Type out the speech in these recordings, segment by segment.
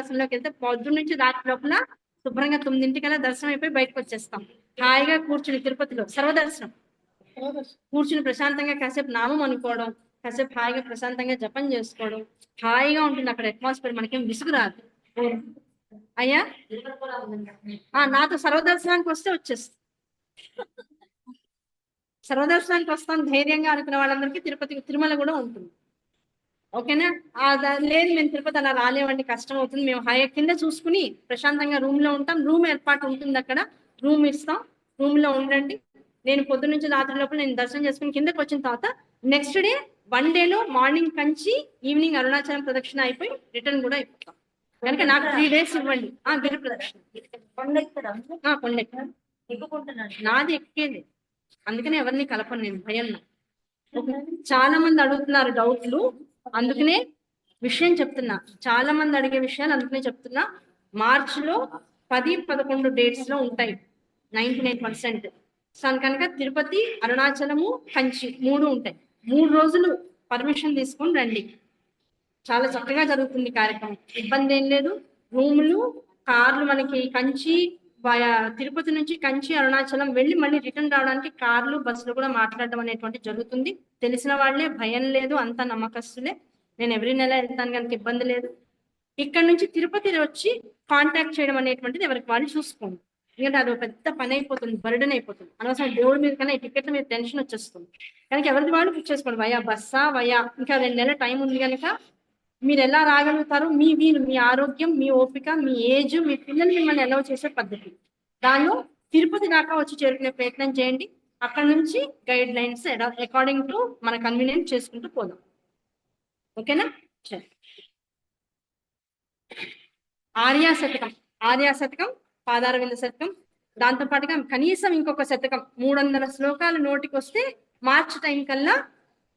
దర్శనంలోకి వెళ్తే పొద్దున్న నుంచి రాత్రి లోపల శుభ్రంగా 9ంటికల్లా దర్శనం అయిపోయి బయటకు వచ్చేస్తాం. హాయిగా కూర్చుని తిరుపతిలో సర్వదర్శనం కూర్చుని ప్రశాంతంగా కాసేపు నామం అనుకోవడం, కాసేపు హాయిగా ప్రశాంతంగా జపం చేసుకోవడం, హాయిగా ఉంటుంది అక్కడ అట్మాస్ఫియర్. మనకేం విసుగు రాదు. అయ్యా నాతో సర్వదర్శనానికి వస్తే వచ్చేస్తుంది. సర్వదర్శనానికి వస్తాను ధైర్యంగా అనుకునే వాళ్ళందరికీ తిరుమల కూడా ఉంటుంది. ఓకేనా? లేదు మేము తిరుపతి అలా రాలేవండి, కష్టం అవుతుంది, మేము హాయిగా కింద చూసుకుని ప్రశాంతంగా రూమ్ లో ఉంటాం. రూమ్ ఏర్పాటు ఉంటుంది అక్కడ, రూమ్ ఇస్తాం, రూమ్ లో ఉండండి. నేను పొద్దు నుంచి రాత్రి లోపల నేను దర్శనం చేసుకుని కిందకి వచ్చిన తర్వాత నెక్స్ట్ డే 1 డేలో మార్నింగ్ కంచి, ఈవినింగ్ అరుణాచలం ప్రదక్షిణ అయిపోయి రిటర్న్ కూడా అయిపోతాం. కనుక నాకు 3 days ఇవ్వండి. గిరి ప్రదక్షిణ కొండ నాది ఎక్కేది, అందుకనే ఎవరిని కలపను నేను, భయం. చాలా మంది అడుగుతున్నారు డౌట్లు, అందుకనే విషయం చెప్తున్నా. చాలా మంది అడిగే విషయాలు అందుకనే చెప్తున్నా. మార్చిలో 10-11 డేట్స్ లో ఉంటాయి 99%. కనుక తిరుపతి, అరుణాచలము, కంచి 3 ఉంటాయి. 3 రోజులు పర్మిషన్ తీసుకొని రండి. చాలా చక్కగా జరుగుతుంది కార్యక్రమం, ఇబ్బంది ఏం లేదు. రూములు, కార్లు, మనకి కంచి తిరుపతి నుంచి కంచి అరుణాచలం వెళ్ళి మళ్ళీ రిటర్న్ రావడానికి కార్లు, బస్సులు కూడా మాట్లాడడం అనేటువంటి జరుగుతుంది. తెలిసిన వాళ్ళే, భయం లేదు, అంతా నమ్మకస్తులే. నేను ఎవ్రీ నెల వెళ్తాను కనుక ఇబ్బంది లేదు. ఇక్కడ నుంచి తిరుపతి వచ్చి కాంటాక్ట్ చేయడం అనేటువంటిది ఎవరికి వాళ్ళు చూసుకోండి. ఎందుకంటే అది ఒక పెద్ద పని అయిపోతుంది, బర్డెన్ అయిపోతుంది. అనవసరం దేవుడి మీద కన్నా ఈ టికెట్ల మీద టెన్షన్ వచ్చేస్తుంది. కనుక ఎవరిది వాళ్ళు బుక్ చేసుకోండి, వయా బస్సా వయా. ఇంకా 2 నెలల టైం ఉంది కనుక మీరు ఎలా రాగలుగుతారు, మీ వీలు, మీ ఆరోగ్యం, మీ ఓపిక, మీ ఏజ్, మీ పిల్లలు మిమ్మల్ని అలౌ చేసే పద్ధతి, దానిలో తిరుపతి దాకా వచ్చి చేరుకునే ప్రయత్నం చేయండి. అక్కడ నుంచి గైడ్ లైన్స్ అకార్డింగ్ టు మన కన్వీనియంట్ చేసుకుంటూ పోదాం. ఓకేనా? ఆర్యాశతకం, పాదారవింద శతకం, దాంతో పాటుగా కనీసం ఇంకొక శతకం 300 శ్లోకాలు నోటికి వస్తే మార్చి టైం కల్లా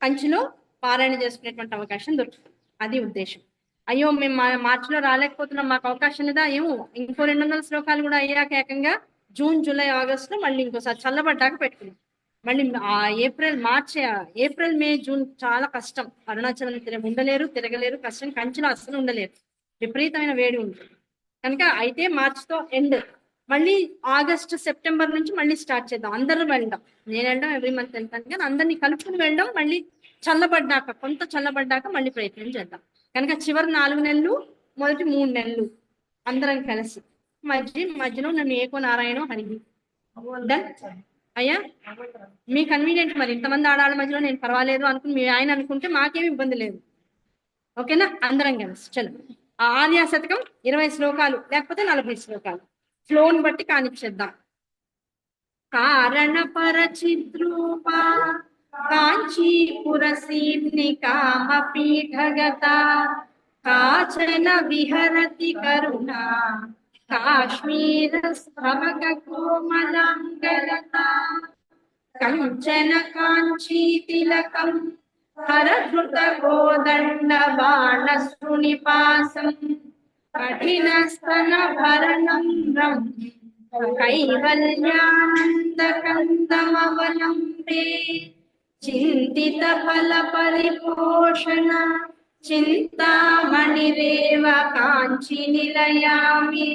కంచిలో పారాయణ చేసుకునేటువంటి అవకాశం దొరుకుతుంది. అది ఉద్దేశం. అయ్యో మేము మార్చిలో రాలేకపోతున్నాం, మాకు అవకాశం లేదా, ఏమో ఇంకో 200 శ్లోకాలు కూడా అయ్యాక ఏకంగా జూన్, జూలై, ఆగస్టులో మళ్ళీ ఇంకోసారి చల్లబడ్డాక పెట్టుకున్నాం. మళ్ళీ ఏప్రిల్, మే, జూన్ చాలా కష్టం. అరుణాచలం ఉండలేరు, తిరగలేరు, కష్టం. కంచిలో అస్సలు ఉండలేరు, విపరీతమైన వేడి ఉంటుంది. కనుక అయితే మార్చితో ఎండ్, మళ్ళీ ఆగస్ట్, సెప్టెంబర్ నుంచి మళ్ళీ స్టార్ట్ చేద్దాం. అందరూ వెళ్దాం, నేను వెళ్ళడం ఎవ్రీ మంత్ వెళ్తాను, కానీ అందరినీ కలుపుకుని వెళ్ళడం. మళ్ళీ కొంత చల్లబడ్డాక మళ్ళీ ప్రయత్నం చేద్దాం. కనుక చివరి 4 నెలలు, మొదటి 3 నెలలు అందరం కలిసి, మధ్యలో నన్ను ఏకో నారాయణ హరి. అయ్యా మీ కన్వీనియంట్, మరి ఇంతమంది ఆడాళ్ళ మధ్యలో నేను పర్వాలేదు అనుకుని మీ ఆయన అనుకుంటే మాకేమి ఇబ్బంది లేదు. ఓకేనా? అందరం కలిసి చలో. ఆర్యాశతకం 20 శ్లోకాలు లేకపోతే 40 శ్లోకాలు ఫ్లోని బట్టి కానిచ్చేద్దాం. కారణ పరచిద్రూపా కాంచీపుర సీమ్ని కామపీఠగత కాచన విహరతి కరుణా కాశ్మీర స్తమక కోమలాంగలత కంచన కాంచీ తిలకం హరధృత కోదండ బాణశ్రునిపాసం కఠిన స్తన భరణం కైవల్యానంద కందమవలంబే చింతిత ఫల పరిపోషణ చింతామణిరేవ కాంచి నిలయామి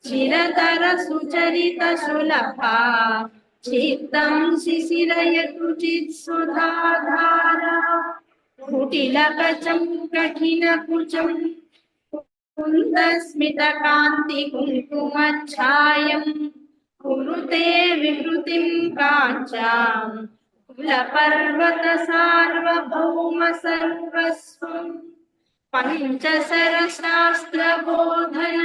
చిరతర సుచరిత సులభా చిత్తం శిశిరయతు చిత్సుధాధార కుటిలకచం కఠిన కుచం కుందస్మిత కాంతి కుంకుమఛాయం కురుతే విహృతిం కాంచాం కుల పర్వత సార్వభౌమ సర్వస్వం పంచసర శాస్త్ర బోధన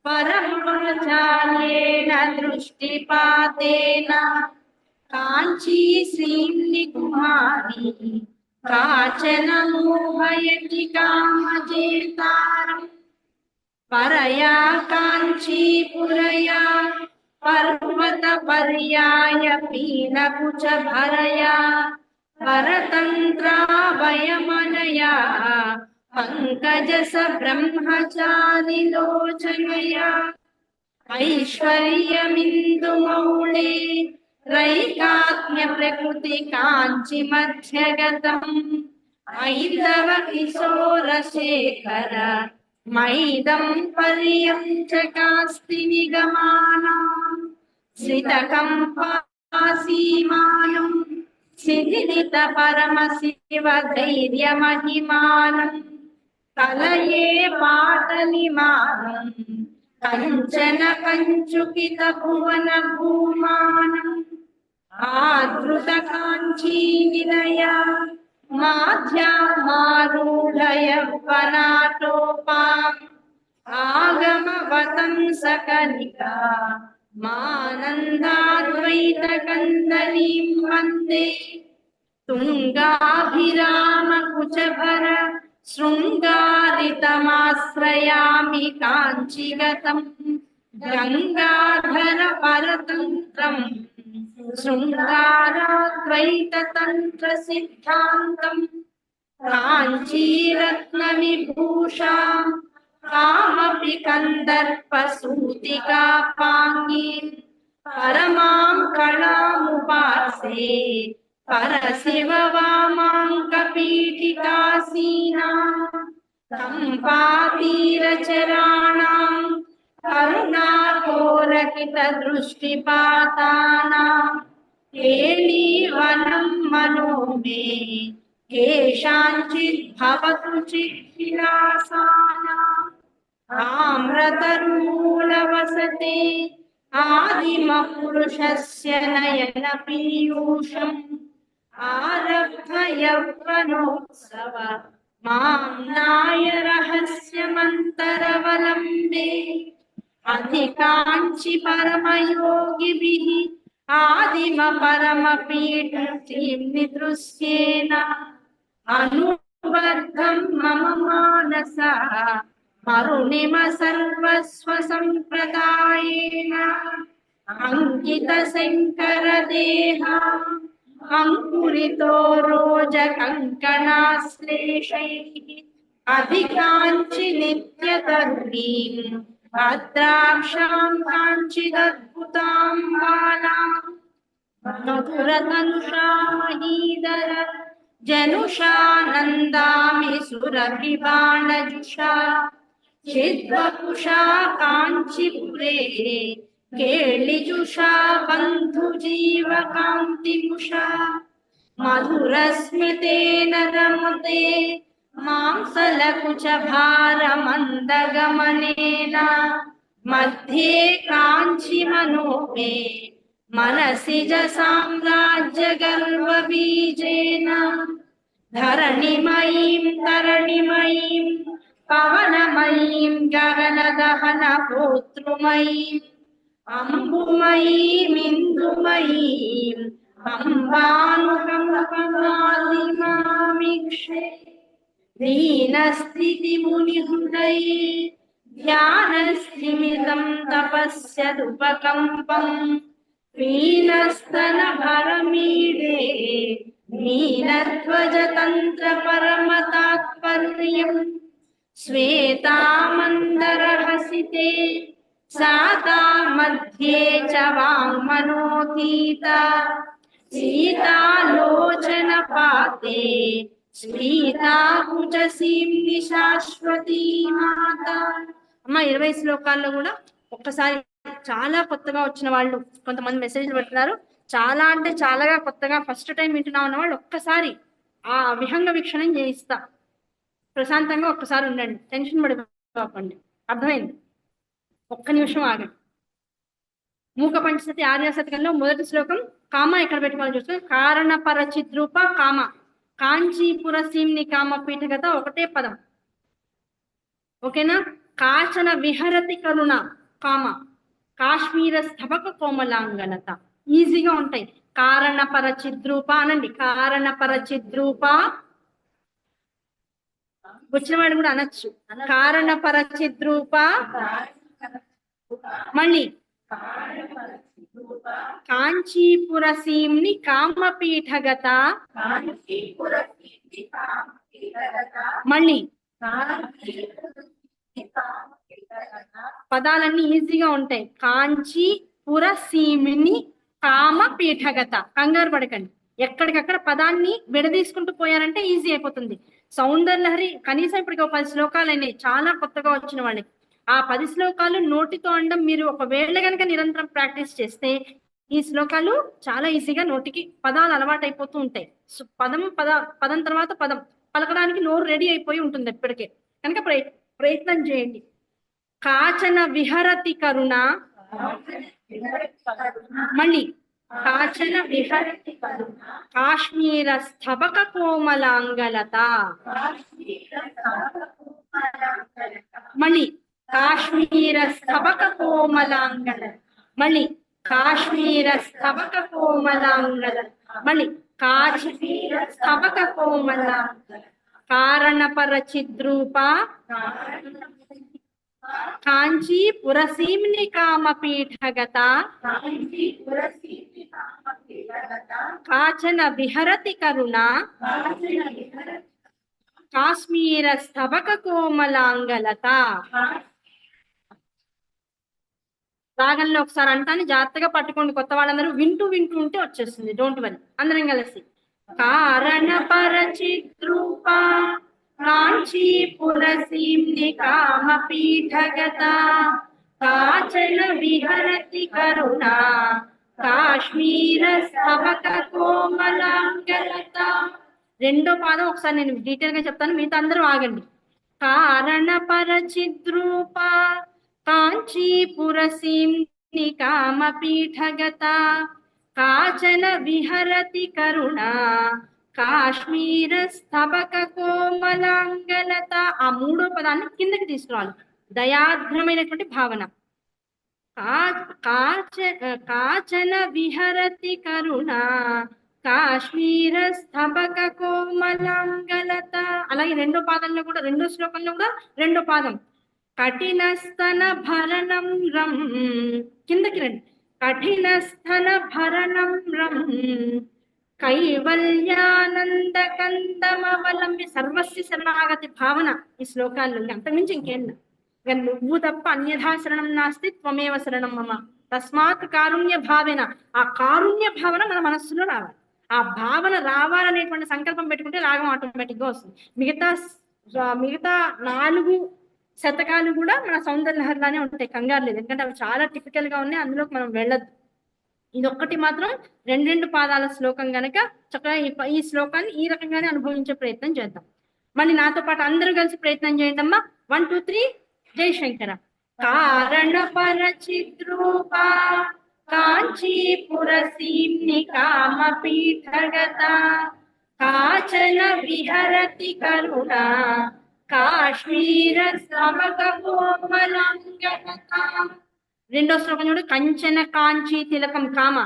పరమాచార్యేణ దృష్టిపాతేన కాంచీ శ్రీని కుమారి కాచన మోహయతి కామజేతారం పరయా కాంచీపురయా పర్వత పర్యాయ పీనకుచ భరయా పరతంత్రావయమనయా పంకజస బ్రహ్మచారిలోచనయా ఐశ్వర్యమిందుమౌళే రైకాత్మ్య ప్రకృతి కాంచి మధ్యగతం ఐందవ కిశోర శేఖర मैदं पर्यञ्चकास्ति निगमानां श्रितकम्पासीमानं शिथिलित परमशिव धैर्यमहिमानं कलये पाटलिमानं कञ्चन कञ्चुकित भुवन भूमानम् आदृत काञ्ची निलया माध्यामारूढय वनाटोपाम् आगमवतं सकलिका मानन्दाद्वैतकन्दलीं वन्दे तुङ्गाभिरामकुचभर शृङ्गारितमाश्रयामि काञ्चीगतम् गङ्गाधर परतन्त्रम् शृङ्गाराद्वैततन्त्र सिद्धान्तम् काञ्चीरत्नविभूषाम् कामपि कन्दर्पसूतिका पाङ्गीम् परमां कलामुपासे परशिव वामाङ्कपीठिकासीनाम् कम्पातीरचराणाम् करुणाकोरकितदृष्टिपातानाम् केलीवनं मनो मे केषाञ्चित् भवतु चिद्विलासानाम् आम्रतरुमूलवसते आदिमपुरुषस्य नयनपीयूषम् आरब्ध यौवनोत्सव मां नाय रहस्यमन्तरवलम्बे अधिकाञ्चि परमयोगिभिः आदिम परमपीठतीं निदृश्येन अनुबद्धं मम मानसः मरुणिम सर्वस्व सम्प्रदायेन अंकित शंकर देहा अंकुरितो रोज कंकणाश्लेषैः अधिकाञ्चि नित्यतरुणीं भद्राक्षां काञ्चिदद्भुतां बालां मधुरतनुषा महीधर जनुषा नन्दामि सुरभिबाणजुषा चिद्वपुषा काञ्चीपुरे केलिजुषा बन्धुजीवकान्तिमुषा मधुरस्मितेन रमते मांसलकुचभारमन्दगमनेन मध्ये काञ्चीमनो मे मनसिज साम्राज्यगर्वबीजेन धरणिमयीं तरणिमयीं पवनमयीं गगनदहनहोतृमयीम् अम्बुमयीमिन्दुमयीम् अम्बानुकम्पमालिमामीक्षे दीनस्थितिमुनिहृदये ध्यानस्थिमितं तपस्यदुपकम्पम् पीनस्तनभरमीडे नीलध्वजतन्त्रपरमतात्पर्यम् श्वेतामन्दरहसिते साता मध्ये च वाङ्मनोतीता सीतालोचनपाते స్ఫీతాకుచసీమ్ని శాశ్వతీ మాత. అమ్మ 20 శ్లోకాల్లో కూడా ఒక్కసారి చాలా కొత్తగా వచ్చిన వాళ్ళు కొంతమంది మెసేజ్లు పెడుతున్నారు. చాలా అంటే చాలాగా కొత్తగా ఫస్ట్ టైం వింటున్నా ఉన్న వాళ్ళు ఒక్కసారి ఆ విహంగ వీక్షణం చేయిస్తా. ప్రశాంతంగా ఒక్కసారి ఉండండి, టెన్షన్ పడిపోకండి. అర్థమైంది? ఒక్క నిమిషం ఆగండి. మూక పంచసతి ఆర్యశతకంలో మొదటి శ్లోకం కామ ఎక్కడ పెట్టుకోవాలని చూస్తే కారణ పరచిద్రూప కామ కాంచీపురసీమ్ని కామ పీఠగత ఒకటే పదం. ఓకేనా? కాచన విహరతి కరుణ కామ కాశ్మీర స్థవక కోమలాంగనత. ఈజీగా ఉంటాయి. కారణ పరచిద్రూప అనండి. కారణ పరచిద్రూప వచ్చినవాడు కూడా అనొచ్చు. కారణ పరచిద్రూప. మళ్ళీ కాంచీపురసీమ్ని కామపీఠగత. మళ్ళీ పదాలన్నీ ఈజీగా ఉంటాయి. కాంచీపురసీమిని కామపీఠగత. కంగారు పడకండి. ఎక్కడికక్కడ పదాన్ని విడదీసుకుంటూ పోయారంటే ఈజీ అయిపోతుంది. సౌందర్యలహరి కనీసం ఇప్పటికి ఒక 10 శ్లోకాలు అయినాయి, చాలా కొత్తగా వచ్చిన వాళ్ళకి. ఆ 10 శ్లోకాలు నోటితో అనడం మీరు ఒకవేళ కనుక నిరంతరం ప్రాక్టీస్ చేస్తే ఈ శ్లోకాలు చాలా ఈజీగా నోటికి పదాలు అలవాటు అయిపోతూ ఉంటాయి. పదం తర్వాత పదం పలకడానికి నోరు రెడీ అయిపోయి ఉంటుంది ఎప్పటికే. కనుక ప్రయత్నం చేయండి. కాచన విహరతి కరుణ, మళ్ళీ కాచన విహరతి కరుణ, కాశ్మీర స్థబక కోమలాంగలత, మళ్ళీ కాశ్మీర స్థబక కోమలాంగలత, మళ్ళీ కాశ్మీర స్థబక కోమలాంగలత, మళ్ళీ కాశ్మీర స్థబక కోమలాంగలత, కారణపర చిద్రూప, కాంచీ పురసీమ్ని కామపీఠగత, కాచన విహరతి కరుణ, కాశ్మీర స్థబక కోమలాంగలత. రాగంలో ఒకసారి అంటాను, జాగ్రత్తగా పట్టుకోండి. కొత్త వాళ్ళందరూ వింటూ వింటూ ఉంటే వచ్చేస్తుంది. Don't worry. అందరం కలిసి కారణపర చిద్రూప, కాంచీపురసీమ్ని కామపీఠగత, కాచన విహరతి కరుణ, కాశ్మీర స్థబక కోమలాంగలత. రెండో పాదం ఒకసారి నేను డీటెయిల్ గా చెప్తాను, మీతో అందరూ ఆగండి. కారణపర చిద్రూప, కాంచీపురసీమ్ని కామపీఠగత, కాచన విహరతి కరుణ, కాశ్మీర స్థబక కోమలాంగలత. ఆ మూడో పదాన్ని కిందకి తీసుకురావాలి. దయాద్రమైనటువంటి భావన. కాచన విహరతి కరుణ, కాశ్మీర స్థబక కోమలాంగలత. అలాగే రెండో పాదంలో కూడా, రెండో శ్లోకంలో కూడా రెండో పాదం కఠినస్తన భరణం రం, కిందకి రండి. కఠినస్తన భరణం రం, కైవల్యానంద కందమవలంబి. సర్వస్య శరణాగతి భావన ఈ శ్లోకాల్లో. అంతకుమించి ఇంకేం ఇక నువ్వు తప్ప అన్యథా శరణం నాస్తి త్వమేవ శరణం మమ, తస్మాత్ కారుణ్య భావేన. ఆ కారుణ్య భావన మన మనస్సులో రావాలి. ఆ భావన రావాలనేటువంటి సంకల్పం పెట్టుకుంటే రాగం ఆటోమేటిక్ గా వస్తుంది. మిగతా 4 శతకాలు కూడా మన సౌందర్యలహరిలానే ఉంటాయి, కంగారు లేదు. ఎందుకంటే అవి చాలా టిపికల్ గా ఉన్నాయి, అందులోకి మనం వెళ్ళద్దు. ఇదొక్కటి మాత్రం 2 పాదాల శ్లోకం గనక చక్కగా ఈ శ్లోకాన్ని ఈ రకంగానే అనుభవించే ప్రయత్నం చేద్దాం. మళ్ళీ నాతో పాటు అందరూ కలిసి ప్రయత్నం చేయండి అమ్మా. 1 2 3 జై శంకర. కారణపర చిద్రూప, కాంచీపురసీమ్ని కామపీఠగత, కాచన విహరతి కరుణ, కాశ్మీర స్థబక కోమలాంగలత. రెండో శ్లోకం చూడు. కంచన కాంచీ తిలకం కామ,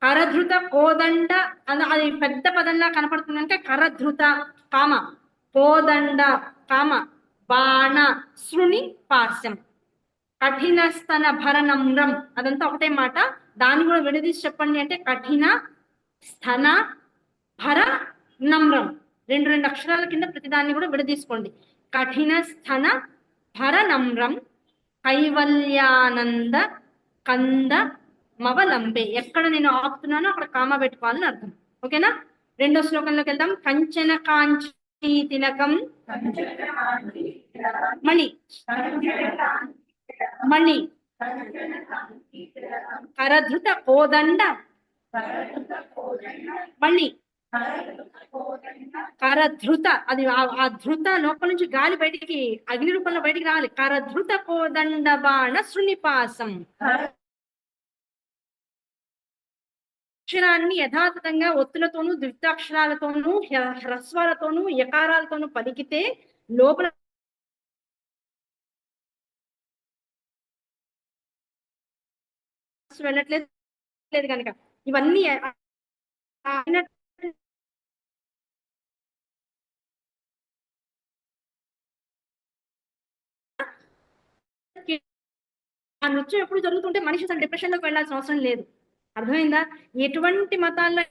కరధృత కోదండ. అది పెద్ద పదంలా కనపడుతుంది అంటే కరధృత కామ, కోదండ కామ, బాణ శృణి పాస్యం, కఠినస్తన భరనమ్రం. అదంతా ఒకటే మాట, దాన్ని కూడా విడదీసి చెప్పండి అంటే కఠిన స్థన భర నమ్రం. 2 అక్షరాల కింద ప్రతిదాన్ని కూడా విడదీసుకోండి. కఠిన స్థన భర నమ్రం, కైవల్యానంద కంద మవలంబే. ఎక్కడ నేను ఆపుతున్నానో అక్కడ కామ పెట్టుకోవాలని అర్థం. ఓకేనా? రెండో శ్లోకంలోకి వెళ్దాం. కంచన కాంచీ తిలకం, మణి మణి కరధృత కోదండ, మణి కరధృత. అది ఆ ధృత లోపల నుంచి గాలి బయటికి అగ్ని రూపంలో బయటికి రావాలి. కరధృత కోదండ బాణ శృణిపాసం. అక్షరాన్ని యథాతథంగా ఒత్తులతోనూ ద్వితాక్షరాలతోనూ హ్రస్వాలతోనూ యకారాలతోనూ పలికితే లోపల వెళ్ళట్లేదు కనుక ఇవన్నీ ఆ నృత్యం ఎప్పుడు జరుగుతుంటే మనిషి అసలు డిప్రెషన్ లోకి వెళ్ళాల్సిన అవసరం లేదు. అర్థమైందా? ఎటువంటి మతాల్లో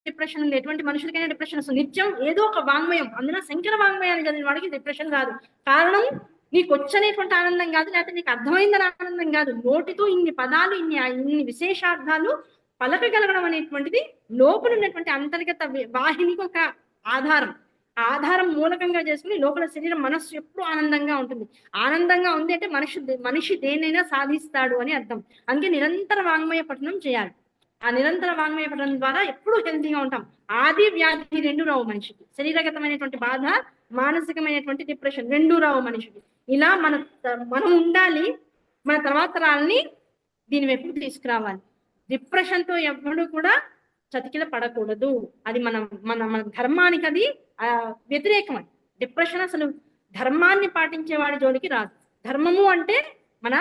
డిప్రెషన్ ఉంది, ఎటువంటి మనుషులకైనా డిప్రెషన్ వస్తుంది. నిత్యం ఏదో ఒక వాంగ్మయం, అందులో శంకర వాంగ్మయాన్ని చదివిన వాడికి డిప్రెషన్ రాదు. కారణం నీకు వచ్చనేటువంటి ఆనందం కాదు, లేకపోతే నీకు అర్థమైందని ఆనందం కాదు. నోటితో ఇన్ని పదాలు, ఇన్ని విశేషార్థాలు పలకగలగడం అనేటువంటిది లోపల ఉన్నటువంటి అంతర్గత వాహినికి ఒక ఆధారం. ఆధారం మూలకంగా చేసుకుని లోపల శరీరం మనస్సు ఎప్పుడు ఆనందంగా ఉంటుంది. ఆనందంగా ఉంది అంటే మనిషి దేనైనా సాధిస్తాడు అని అర్థం. అందుకే నిరంతర వాంగ్మయ పఠనం చేయాలి. ఆ నిరంతర వాంగ్మయ పఠనం ద్వారా ఎప్పుడూ హెల్తీగా ఉంటాం. ఆది వ్యాధి రెండు రావు మనిషికి. శరీరగతమైనటువంటి బాధ, మానసికమైనటువంటి డిప్రెషన్ రెండు రావు మనిషికి. ఇలా మనం ఉండాలి. మన తర్వాత తరాలని దీని వైపు తీసుకురావాలి. డిప్రెషన్ తో ఎవ్వడు కూడా చతికిల పడకూడదు. అది మన మన మన ధర్మానికి అది వ్యతిరేకం. అది డిప్రెషన్ అసలు ధర్మాన్ని పాటించే వాడి జోలికి రాదు. ధర్మము అంటే మన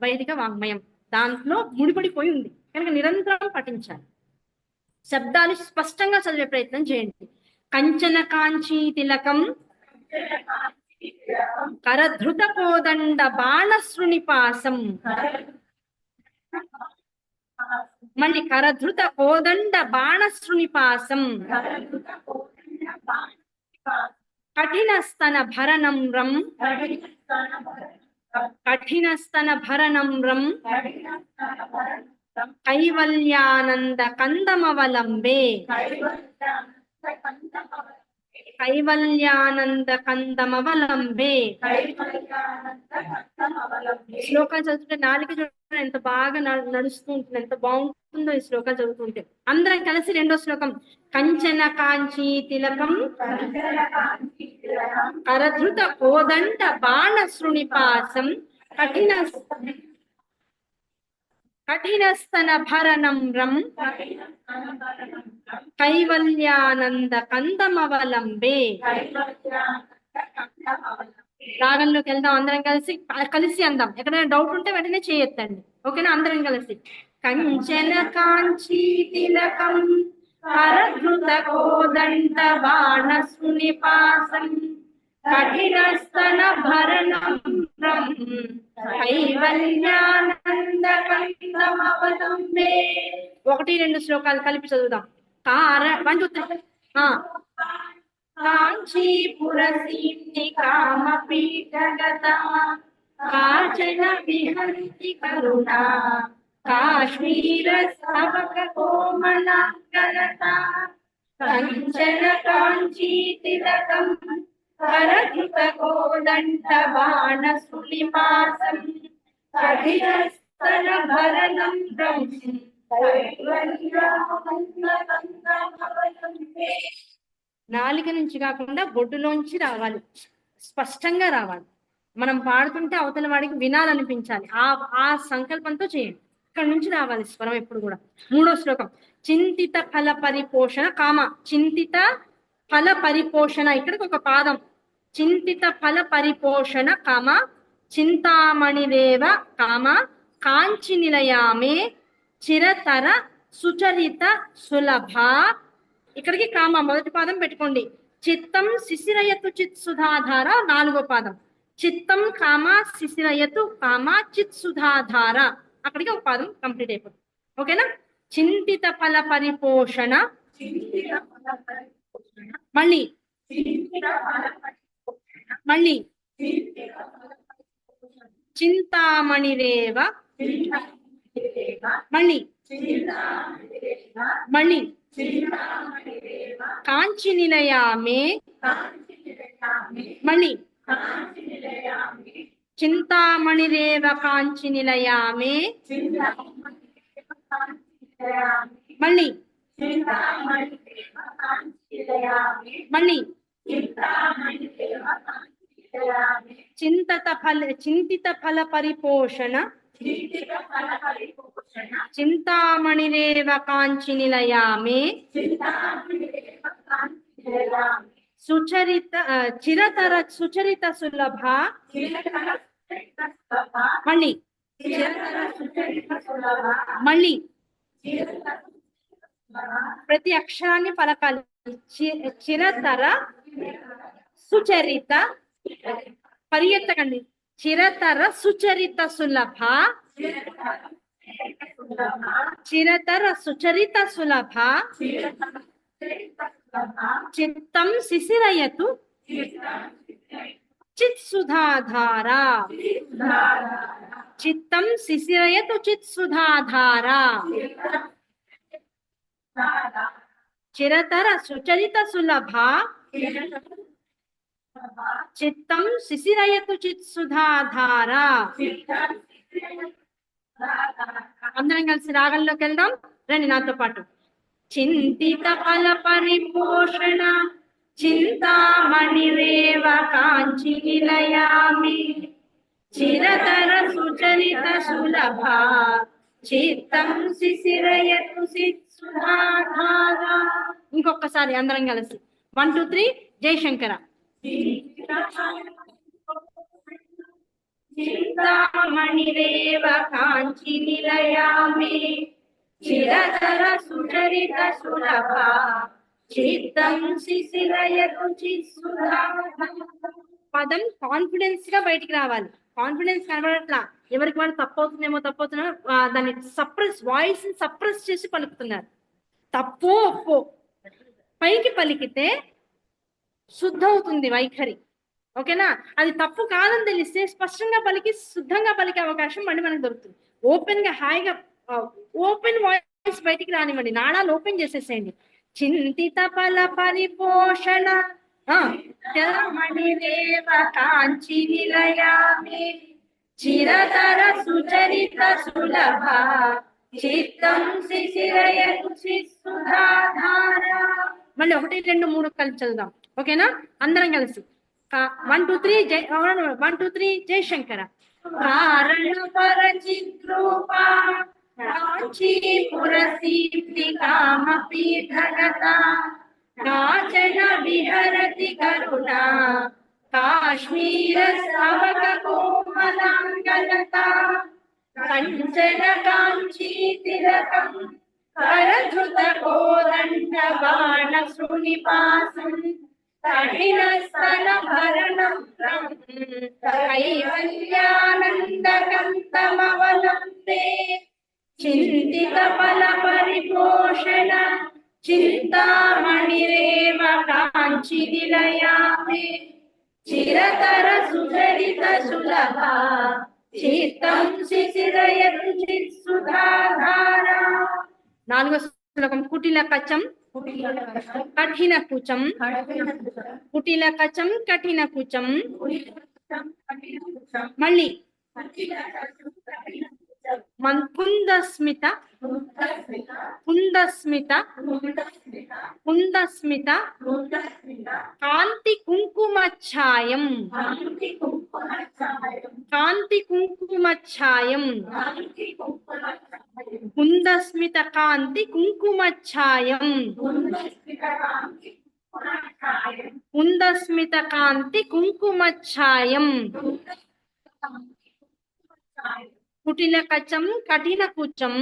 వైదిక వాంగ్మయం, దాంట్లో ముడిపడిపోయి ఉంది కనుక నిరంతరం పఠించాలి. శబ్దాలు స్పష్టంగా చదివే ప్రయత్నం చేయండి. కంచన కాంచీ తిలకం కరధృత కోదండ బాణశ్రునిపాసం. మళ్ళీ కరధృత కోదండ బాణశ్రునిపాసం కఠినస్తన భరణంరం కఠినస్తన భరణంరం కైవల్యానంద కందమవలంబే కైవల్యానంద కందమవలంబే. శ్లోకాలు చదువుతుంటే నాలుక చూడండి ఎంత బాగా నడుస్తూ ఉంటుంది, ఎంత బాగుంటుందో ఈ శ్లోకాలు చదువుతుంటే. అందరం కలిసి రెండో శ్లోకం. కంచన కాంచీ తిలకం కరధృత కోదండ బాణశ్రునిపాసం కఠినస్తన భరణంరం కైవల్యానంద కందమవలంబే. రాగంలోకి వెళ్దాం అందరం కలిసి అందాం. ఎక్కడైనా డౌట్ ఉంటే వెంటనే చేయొద్దండి, ఓకేనా? అందరం కలిసి. కంచన కాంచీ తిలకం కరధృత కోదండ బాణశ్రునిపాసం కఠినస్తన భరణంరం కైవల్యానంద కందమవలంబే. 1-2 శ్లోకాలు కలిపి చదువుదాం. 1 2 3 కాంచీపురసీమ్ని కామపీఠగత కాచన విహంతి కరుణా కాశ్మీర స్తవక కోమలాంగరత కంచన కాంచీ తిలకం కరధృత కోదండ బాణశ్రునిపాసం కఠినస్తన భరణంరం. నాలుక నుంచి కాకుండా బొడ్డులోంచి రావాలి, స్పష్టంగా రావాలి. మనం పాడుతుంటే అవతల వాడికి వినాలనిపించాలి. ఆ సంకల్పంతో చేయండి. ఇక్కడ నుంచి రావాలి స్వరం ఎప్పుడు కూడా. 3వ శ్లోకం. చింతిత ఫల పరిపోషణ కామ. చింతిత ఫల పరిపోషణ, ఇక్కడికి ఒక పాదం. చింతిత ఫల పరిపోషణ కామ చింతామణిదేవ కామ కాంచి నిలయామే చిరతర సుచరిత సులభ. ఇక్కడికి కామ మొదటి పాదం పెట్టుకోండి. చిత్తం శిశిరయతు చిత్ సుధాధార 4వ పాదం. చిత్తం కామ శిశిరయతు కామ చిత్ సుధాధార, అక్కడికి ఒక పాదం కంప్లీట్ అయిపోతుంది. ఓకేనా? చింతిత ఫల పరిపోషణ. మళ్ళీ చింతామణిరేవ. మళ్ళీ కాంచి నిలయామే. మళ్ళీ చింతామణిరేవ కాంచి నిలయామే. మళ్ళీ చింతిత ఫల పరిపోషణ చింతామణిరేవ కాంచి నిలయామే సుచరిత చిరతర సుచరిత సులభ. మళ్ళీ ప్రతి అక్షరాన్ని పలకాలి. చిరతర సుచరిత, పరిగెత్తకండి. చిరతర సుచరిత సులభ. చిరతర సుచరిత సులభ చిత్తం శిశిరయతు చిత్ సుధాధార. చిత్తం శిశిరయతు చిత్ సుధాధార. చిరతర సుచరిత సులభ చిత్తం శిశిరయతు చిత్సుధాధార. అందరం కలిసి రాగంలోకి వెళ్దాం, రండి నాతో పాటు. చింతిత ఫల పరిపోషణ చింతామణిరేవ కాంచి నిలయామి చిరతర సుచరిత సులభ చిత్తం శిశిరయతు చిత్సుధాధార. ఇంకొకసారి అందరం కలిసి 1 2 3 జయశంకర. చింతామణిరేవ కాంచి నిలయామి చిరతర సుచరిత సులభ చిత్తం శిశిరయతు చిత్సుధాధార. పదం కాన్ఫిడెన్స్ గా బయటికి రావాలి. కాన్ఫిడెన్స్ కనబడట్లా, ఎవరికి వాళ్ళు తప్పవుతుందేమో తప్పవుతున్నారు, దాన్ని సప్రెస్, వాయిస్ సప్రెస్ చేసి పలుకుతున్నారు. తప్పో ఒప్పో పైకి పలికితే శుద్ధ అవుతుంది వైఖరి, ఓకేనా? అది తప్పు కాదని తెలిస్తే స్పష్టంగా పలికి శుద్ధంగా పలికే అవకాశం మళ్ళీ మనకు దొరుకుతుంది. ఓపెన్ గా హాయిగా ఓపెన్ వాయిస్ బయటికి రానివ్వండి, నాడాలు ఓపెన్ చేసేసేయండి. చింతిత ఫల పరిపోషణ మణిరేవ కాంచి నిలయామి చిరతర సుచరిత సులభ చిత్తం శిశిరయతు చిత్సుధాధార. మళ్ళీ 1 2 3 కలిసి చదువుదాం, ఓకేనా? అందరం కలిసి 1 2 3 జై 1 2 3 జయశంకర. కారణ పరచిద్రూపా కాంచీపురసీప్తి కామపీఠగత కాచన విహరతి కరుణా కాశ్మీర శ్రవక కోమలాంగలత కంచన కాంచీ తిలకం కరధృత కోదండ బాణ శృణిపాసం కఠిన స్తన భరణం కైవల్యానందకం తమవలంబే చింతిత ఫల పరిపోషణ చింతామణిరేవ కాంచి నిలయామి చిరతర సుచరిత సులభ చిత్తం శిశిరయతు చిత్సుధాధార. 4వ శ్లోకం. కుటిల కచం కఠిన కుచం కుటిల కచం కఠిన కుచం. మళ్ళీ కుందస్మిత కుందస్మిత కుందస్మిత కాంతి కుంకుమఛాయం కాంతి కుంకుమఛాయం కుందస్మిత కాంతి కుంకుమఛాయం కుందస్మిత కాంతి కుంకుమఛాయం. కుటిల కచం కఠిన కుచం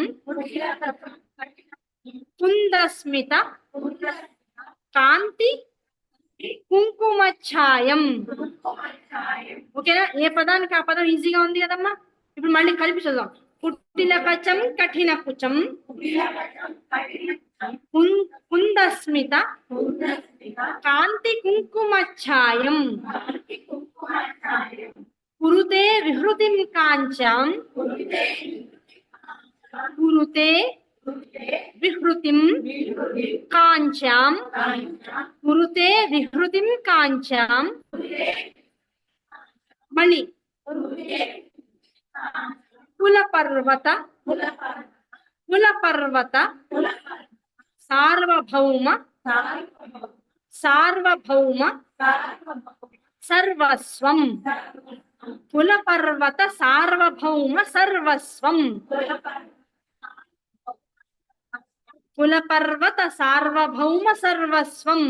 కుందస్మిత కాంతి కుంకుమఛాయం. ఓకేనా? ఏ పదానికి ఆ పదం ఈజీగా ఉంది కదమ్మా. ఇప్పుడు మళ్ళీ కలిపి చదువుదాం. కుటిల కచం కఠిన కుచం కుందస్మిత కాంతి కుంకుమఛాయం కురుతే విహృతిం కాంచాం కురుతే విహృతిం కాంచాం కురుతే విహృతిం కాంచాం. మళ్ళీ కులపర్వత కులపర్వత సార్వభౌమ సార్వభౌమ సర్వస్వం కులపర్వత సార్వభౌమ సర్వస్వం కులపర్వత సార్వభౌమ సర్వస్వం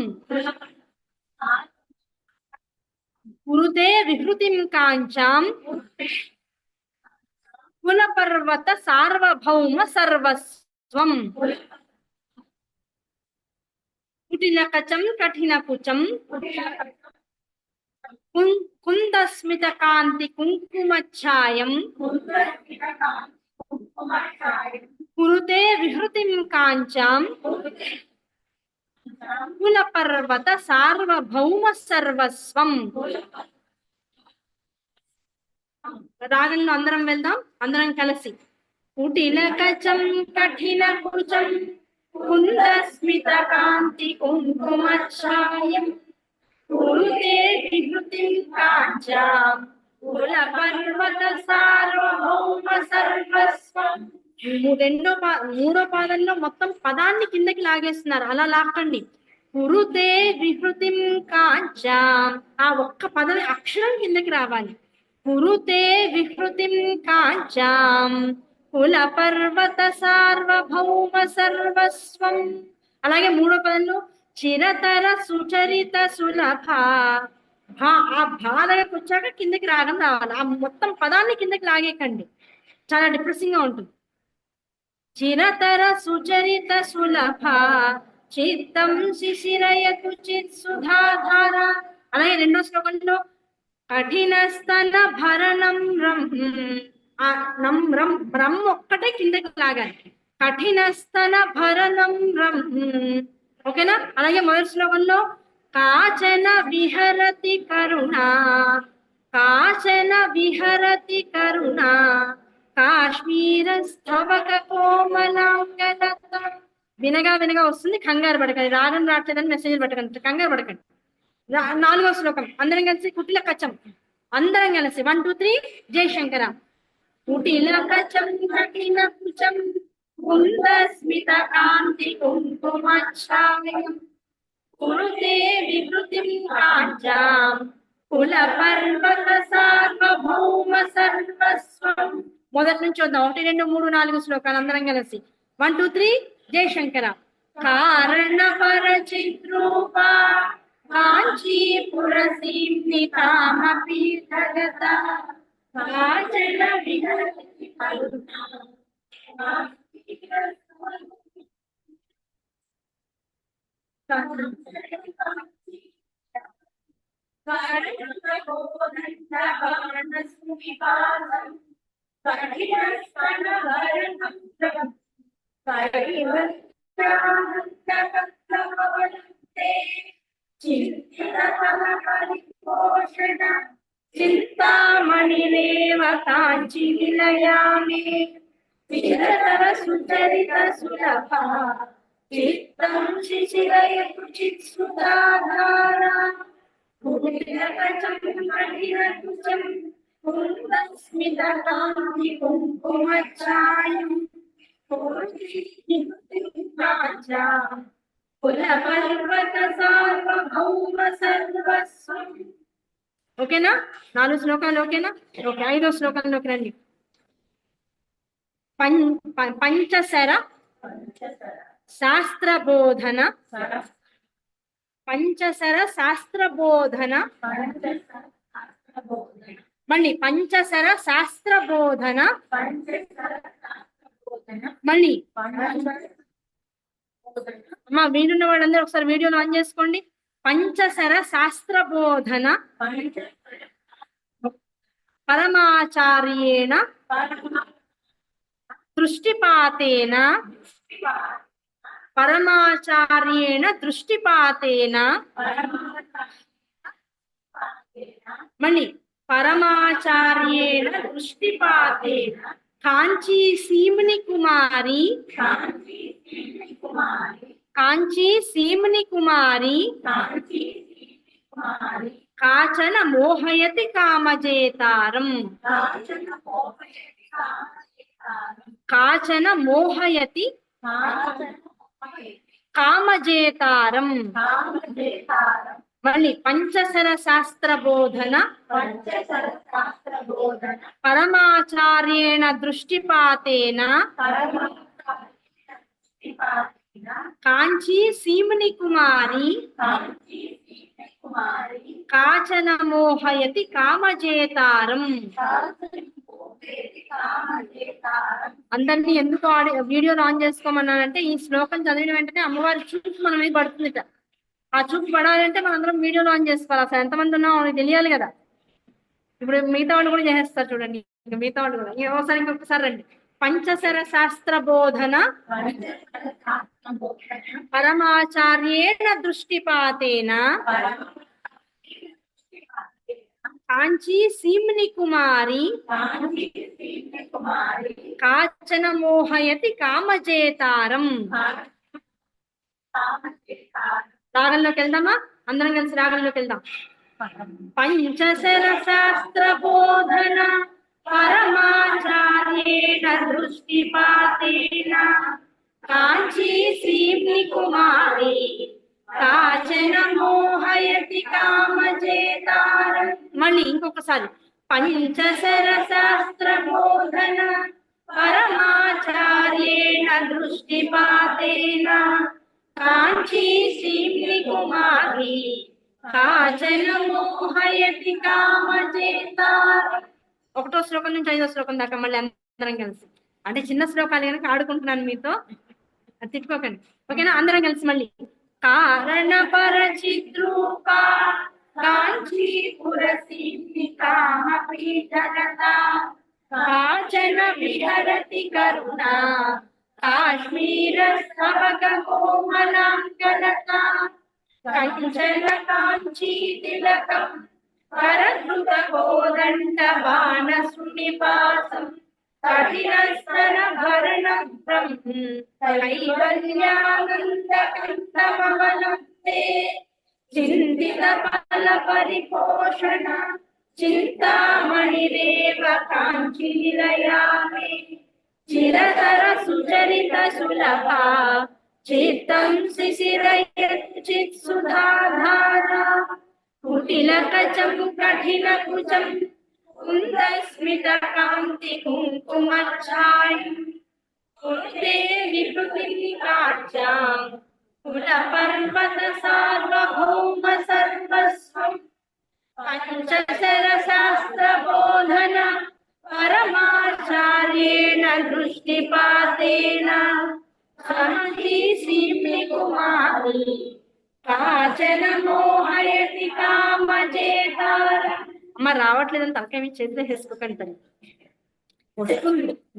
కురుతే విహృతిం కాంచాం కులపర్వత సార్వభౌమ సర్వస్వం. కుటిల కచం కఠిన కుచం కుందస్మిత కాంతి కుంకుమఛాయం కురుతే విహృతిం కాంచాం కులపర్వత సార్వభౌమ సర్వస్వం. రాగంలో అందరం వెళ్దాం, అందరం కలిసి. కుటిల కచం కఠిన కుచం కుందస్మిత కాంతి కుంకుమఛాయం కురుతే విహృతిం కాంచాం కుల పర్వత సార్వభౌమ సర్వస్వం. మూడో పాదంలో మొత్తం పదాన్ని కిందకి లాగేస్తున్నారు, అలా లాక్కండి. కురుతే విహృతిం కాంచాం, ఆ ఒక్క పదం అక్షరం కిందకి రావాలి. కురుతే విహృతిం కాంచాం కుల పర్వత సార్వభౌమ సర్వస్వం. అలాగే మూడో పదంలో చిరతర సుచరిత సులభ, ఆ భా దగ్గరకు వచ్చాక కిందకి రాగం రావాలి. ఆ మొత్తం పదాన్ని కిందకి లాగేకండి, చాలా డిప్రెసింగ్ గా ఉంటుంది. చిరతర సుచరిత సులభ చిత్తం శిశిరయతు చిత్ సుధాధార. అలాగే రెండో శ్లోకంలో కఠిన స్తన భరణం రం, ఆ రం రం ఒక్కటే కిందకి లాగాలి. కఠిన స్తన భరణం రం, ఓకేనా. అలాగే మొదటి శ్లోకంలో కాచన విహరతి కరుణ, కాచన విహరతి కరుణ కాశ్మీర స్థవక కోమలాంగలత. వినగా వినగా వస్తుంది, కంగారు పడకండి. రాగం రావట్లేదని మెసేజ్ పట్టకండి, కంగారు పడకండి. నాలుగో శ్లోకం అందరం కలిసి కుటిల కచ్చం, అందరం కలిసి 1 2 3 జయశంకర. కుటిల కచ్చం కఠిన కుచం కుంద స్మిత కాంతి కుంకుమఛాయం కురుతే వికృతిం కాంచాం కుల పర్వత సార్వభౌమ సర్వస్వం. మొదటి నుంచి వద్దాం, 1 2 3 4 శ్లోకాలు అందరం కలిసి 1 2 3 జయశంకర. కారణ పరచిద్రూప కాంచీపుర సీమ్నితామపీఠగత కాచన విహరతి కరుణ. చింతామణిరేవ కాంచి నిలయామి చిరతర సుచరిత సులభ చిత్తం శిశిరయతు చిత్ సుధాధార కుటిలకచం కఠినకుచం కుందస్మిత కాంతి కుంకుమఛాయం కుల పర్వత సార్వభౌమ సర్వస్వం. ఓకేనా, 4 శ్లోకాలు ఓకేనా. ఓకే, 5వ శ్లోకంలోకి రండి. పంచశర శాస్త్రబోధన, పంచశర శాస్త్రబోధన, మళ్ళీ పంచశర శాస్త్రబోధన, మళ్ళీ అమ్మా వీడున్న వాళ్ళందరూ ఒకసారి వీడియోలో ఆన్ చేసుకోండి. పంచశర శాస్త్రబోధన పరమాచార్యేణ దృష్టిపాతేన, పరమాచార్యేణ దృష్టిపాతేన, మళ్ళీ పరమాచార్యేణ దృష్టిపాతేన కాంచీ సీమ్ని కుమారి, కాంచీ సీమ్ని కుమారి కాచన మోహయతి కామజేతారం, కాచన మోహయతి కామజేతారం. మళ్ళీ పంచశర శాస్త్రబోధన పరమాచార్యేణ దృష్టిపాతేన కాంచీ సీమ్ని కుమారి కాచన మోహయతి కామజేతారం. అందరినీ ఎందుకు వీడియోలో ఆన్ చేసుకోమన్నానంటే ఈ శ్లోకం చదివిన వెంటనే అమ్మవారి చూపు మన మీద పడుతుందిట. ఆ చూపు పడాలంటే మనం అందరం వీడియోలో ఆన్ చేసుకోవాలి. అసలు ఎంతమంది ఉన్నామో మనకి తెలియాలి కదా. ఇప్పుడు మిగతా వాళ్ళు కూడా చేసేస్తారు చూడండి, మిగతా వాళ్ళు కూడా. ఒకసారి ఇంకొకసారి రండి. పంచశర శాస్త్ర బోధన పరమాచార్యేణ దృష్టిపాతేన కాంచీ సీమ్ని కుమారి కాచన మోహయతి కామజేతారం. రాగంలోకి వెళ్దామా? అందరం కలిసి రాగంలోకి వెళ్దాం. పంచశర శాస్త్ర బోధన పరమాచార్యేణ దృష్టిపాతేన కాంచీ శ్రీని కుమారి కాచన మోహయతి కామజేతార. మళ్ళీ ఇంకొకసారి. పంచశర శాస్త్ర బోధన పరమాచార్యేణ దృష్టిపాతేన కాంచీ శ్రీని కుమారి కాచన మోహయతి కామజేతార. 1వ శ్లోకం నుంచి 5వ శ్లోకం దాకా మళ్ళీ అందరం కలిసి. అంటే చిన్న శ్లోకాలు కనుక ఆడుకుంటున్నాను మీతో, తిట్టుకోకండి. ఓకేనా? అందరం కలిసి మళ్ళీ. కారణ పరచిద్రూపా కాంచీపురసిద్ధి కామపీఠలత కాచన విహరతి కరుణా కాశ్మీర స్తవక కోమలాంగలత కంచన కాంచీ తిలకం కరధృత కోదండ బాణ సునిపాసం కఠినస్తన భరణ కైవల్యానంద కంఠమవలంతే చింతిత ఫల పరిపోషణ చింతామణిరేవ కాంచి నిలయామి చిరతర సుచరిత సులభ చిత్తం శిశిరయచ్చిత్ సుధాధారా కుటిలకచం కఠిన కుచం కుందస్మిత కాంతి కుంకుమఛాయం కుటే విభృతి కాచ్యాం కుట పర్వత సార్వభౌమ సర్వస్వం పంచశర శాస్త్ర బోధన పరమాచార్యేణ దృష్టిపాతేన కాంచీ శ్రీని కుమారి కాచన మోహయతి కామజేతార. అమ్మ రావట్లేదని తలకాయ మీద చేతిలో వేసుకోకండి.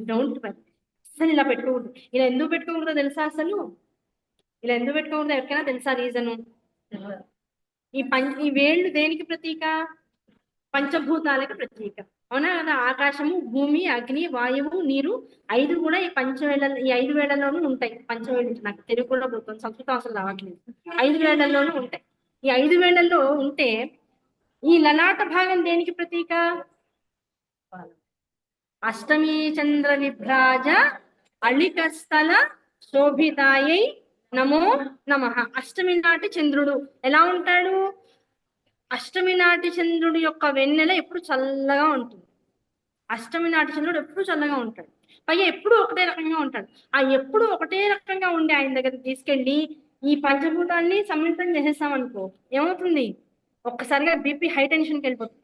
Don't worry. అసలు ఇలా పెట్టుకోకూడదు. ఇలా ఎందుకు పెట్టుకోకూడదో తెలుసా? అసలు ఇలా ఎందుకు పెట్టుకోకూడదో ఎవరికైనా తెలుసా రీజను? ఈ వేళ్ళు దేనికి ప్రతీక? పంచభూతాలకి ప్రతీక. అవునా కదా? ఆకాశము, భూమి, అగ్ని, వాయువు, నీరు 5 కూడా ఈ 5 వేళల్లోనూ ఉంటాయి. పంచవేళ్ళు నాకు తెలుగు కూడా పోతుంది, సంస్కృతం అసలు రావట్లేదు. 5 వేళల్లోనూ ఉంటాయి. ఈ 5 వేళల్లో ఉంటే ఈ లలాట భాగం దేనికి ప్రతీక? అష్టమీ చంద్ర విభ్రాజ అళికస్థల శోభితాయై నమో నమః. అష్టమి నాటి చంద్రుడు ఎలా ఉంటాడు? అష్టమి నాటి చంద్రుడు యొక్క వెన్నెల ఎప్పుడు చల్లగా ఉంటుంది. అష్టమి నాటి చంద్రుడు ఎప్పుడు చల్లగా ఉంటాడు. పైగా ఎప్పుడు ఒకటే రకంగా ఉంటాడు. ఆ ఎప్పుడు ఒకటే రకంగా ఉండి ఆయన దగ్గర తీసుకెళ్ళి ఈ పంచభూతాన్ని సమ్మిళితం చేసేస్తామనుకో ఏమవుతుంది? ఒక్కసారిగా బీపీ హై టెన్షన్కి వెళ్ళిపోతుంది.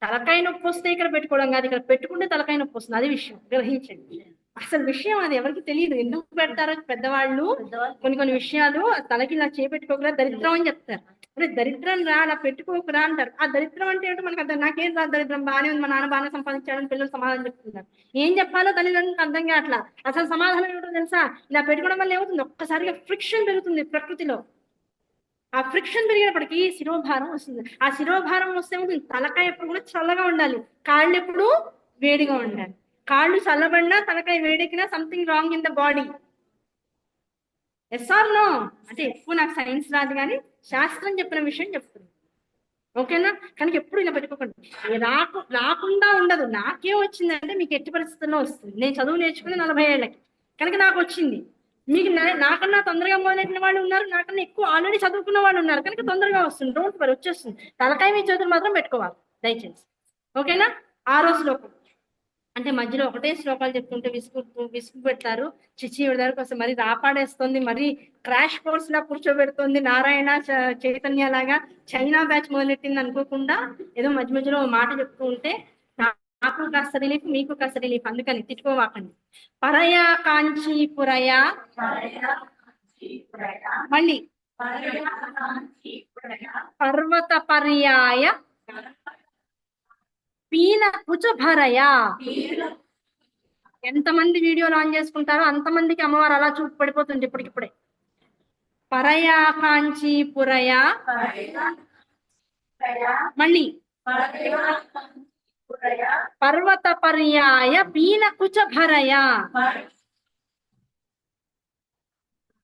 తలకాయ నొప్పి వస్తే ఇక్కడ పెట్టుకోవడం కాదు, ఇక్కడ పెట్టుకుంటే తలకాయ నొప్పి వస్తుంది. అది విషయం, గ్రహించండి. అసలు విషయం అది ఎవరికి తెలియదు. ఎందుకు పెడతారో పెద్దవాళ్ళు కొన్ని విషయాలు తలకి ఇలా చేపెట్టుకోకరా దరిద్రం అని చెప్తారు. అంటే దరిద్రం రా, అలా పెట్టుకోకరా అంటారు. ఆ దరిద్రం అంటే ఏంటో మనకు అర్థం. నాకేం రాదు దరిద్రం, బాగానే ఉంది, మా నాన్న బాగానే సంపాదించాడని పిల్లలు సమాధానం చెప్తున్నారు. ఏం చెప్పాలో తల్లిదండ్రులకు అర్థం కావట్లా. అసలు సమాధానం ఏమిటో తెలుసా? ఇలా పెట్టుకోవడం వల్ల ఏమవుతుంది? ఒక్కసారిగా ఫ్రిక్షన్ పెరుగుతుంది ప్రకృతిలో. ఆ ఫ్రిక్షన్ పెరిగినప్పటికీ శిరోభారం వస్తుంది. ఆ శిరోభారం వస్తే ఏమవుతుంది? తలకాయ ఎప్పుడు కూడా చల్లగా ఉండాలి, కాళ్ళు ఎప్పుడు వేడిగా ఉండాలి. కాళ్ళు చల్లబడినా తలకాయ వేడెక్కినా something wrong in the body. Yes or no? అంటే ఎక్కువ నాకు సైన్స్ రాదు కానీ శాస్త్రం చెప్పిన విషయం చెప్తుంది. ఓకేనా? కనుక ఎప్పుడు ఇలా పెట్టుకోకండి. రాకుండా ఉండదు. నాకే వచ్చిందంటే మీకు ఎట్టి పరిస్థితుల్లో వస్తుంది. నేను చదువు నేర్చుకుని 40 ఏళ్ళకి, కనుక నాకు వచ్చింది. మీకు నాకన్నా తొందరగా మొదలెట్టిన వాళ్ళు ఉన్నారు, నాకన్నా ఎక్కువ ఆల్రెడీ చదువుకున్న వాళ్ళు ఉన్నారు, కనుక తొందరగా వస్తుంది. డోంట్ వరీ, వచ్చేస్తుంది. తలకాయ మీ చేతులు మాత్రం పెట్టుకోవాలి దయచేసి. ఓకేనా? 6వ శ్లోకం. అంటే మధ్యలో ఒకటే శ్లోకాలు చెప్తుంటే విసుగు పెడతారు. చిచ్చి విడదారు కోసం మరి రాపాడేస్తుంది, మరి క్రాష్ కోర్స్ లా కూర్చోబెడుతుంది. నారాయణ చైతన్య లాగా చైనా బ్యాచ్ మొదలెట్టింది అనుకోకుండా ఏదో మధ్య మధ్యలో మాట చెప్తూ ఉంటే నాకు కాస్త రిలీఫ్, మీకు కాస్త రిలీఫ్. అందుకని తిట్టుకోవాకండి. పరయా కాంచీ పురయా, మళ్ళీ పర్వత పర్యాయ పీన కుచభరయా. ఎంతమంది వీడియోలు ఆన్ చేసుకుంటారో అంతమందికి అమ్మవారు అలా చూపు పడిపోతుంది ఇప్పటికిప్పుడే. పరయా కాంచీ పురయా, మళ్ళీ పర్వత పర్యాయ పీన కుచభరయా,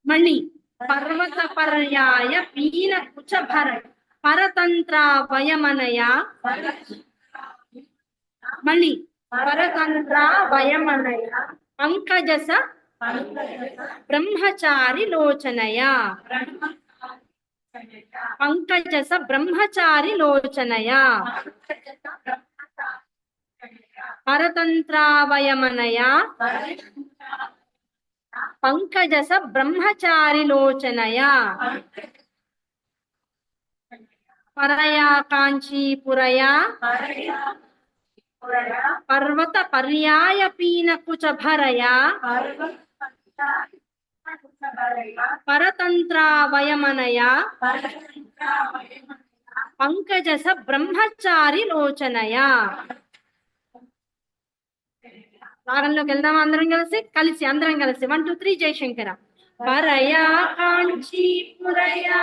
మళ్ళీ పర్వత పర్యాయ పీన కుచ భర పరతంత్ర వయమనయ మళ్ళీ పరతంత్ర వయమనయ పంకజస బ్రహ్మచారి లోచనయ పంకజస బ్రహ్మచారి లోచనయ పరతంత్రావయమనయ పంకజస బ్రహ్మచారి లోచనయ పరయా కాంచీపురయా పర్వత పర్యాయ పీన కుచ భరయా పరతంత్రావయమనయ పంకజస బ్రహ్మచారి లోచనయ. రాగంలోకి వెళ్దాం అందరం కలిసి అందరం కలిసి 1 2 3 జయశంకర. పరయా కాంచీపురయా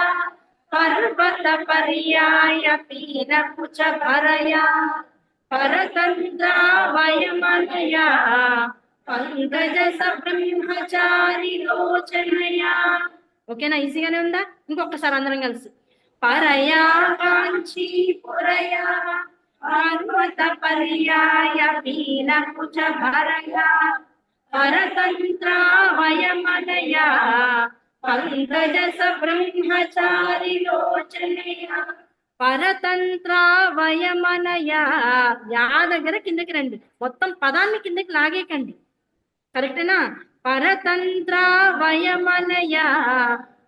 పర్వత పర్యాయ పీన కుచ భరయా పరతంత్రావయమనయా పంకజస బ్రహ్మచారి లోచనయా. ఓకేనా? ఈజీగానే ఉందా? ఇంకొకసారి అందరం కలిసి పరయా కాంచీపురయా పర్వత పర్యాయ పీన కుచ భరయా పరతంత్రావయమనయా పంకజస బ్రహ్మచారి లోచనయా. పరతంత్రావయమనయ యా దగ్గర కిందకి రండి, మొత్తం పదాన్ని కిందకి లాగేకండి. కరెక్టేనా? పరతంత్రావయమనయ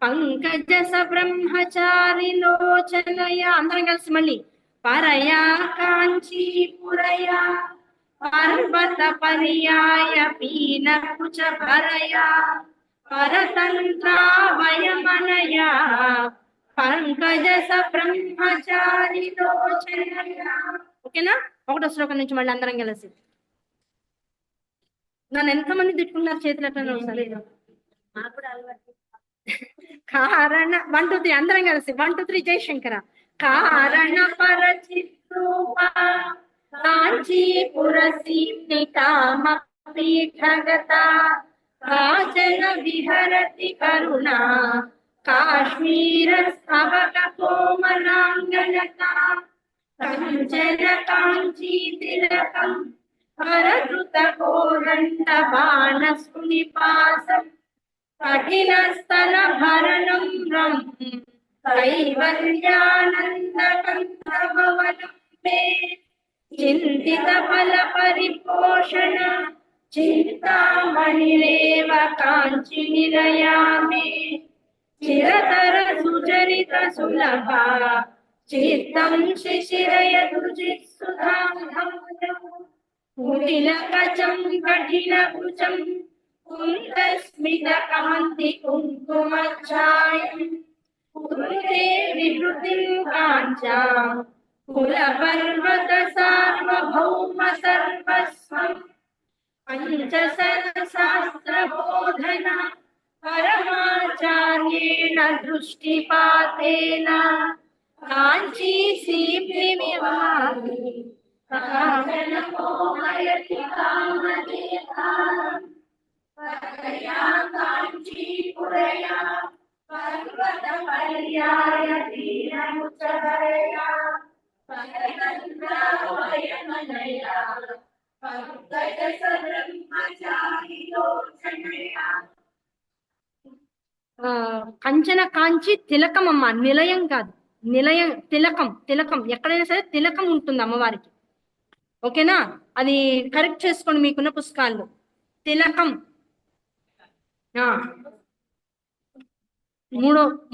పంకజస బ్రహ్మచారి లోచనయ. అందరం కలిసి మళ్ళీ పరయా కాంచీపురయా పర్వత పర్యాయ పీన కుచ భరయా పరతంత్రావయమనయ పంకజస బ్రహ్మచారి లోచనయ. ఓకేనా? ఒకటో శ్లోకం నుంచి మళ్ళీ అందరం కలిసి. నన్ను ఎంతమంది తిట్టుకున్నారు చేతులు ఎట్లా ఒకసారి కారణ 1 2 3 అందరం కలిసి 1 2 3 జయశంకర. కారణ పరచిత్రూప కాంచీపుర సీమ్నికామ పీఠగత కాచన విహరతి కరుణా కాశ్మీర స్తవక కోమలాంగనత కంచన కాంచీ తిలకం కరకృత కోదండ బాణస్ఫునిపాసం కఠిన స్థల భరణం రం కైవల్యానందకంఠభవనం మే చింతిత ఫల పరిపోషణ చింతామణిరేవ కాంచి నిలయామే చిరతర సుచరిత సులభ చిత్తం శిశిరయదుజిత్సుధాంధం కచం కఠిన కుచం కుందస్మిత కాంతి కుంకుమఛాయం కురుతే విహృతిం కాంచా కుల పర్వత సార్వభౌమ సర్వస్వం పంచసహస్ర బోధన పరమాచార్యేణ దృష్టిపాతేన కాంచీ సీప్తిమివామి కాంచన కోమయతి కామదేహారం పరయా కాంచీపురయా పర్వత పర్యాయ పీన కుచ భరయా పరతంత్రావయమనయా పంకజస బ్రహ్మచారి లోచనయా. కంచన కాంచి తిలకం అమ్మ, నిలయం కాదు, నిలయం. తిలకం తిలకం ఎక్కడైనా సరే తిలకం ఉంటుంది అమ్మవారికి. ఓకేనా? అది కరెక్ట్ చేసుకోండి మీకున్న పుస్తకాల్లో. తిలకం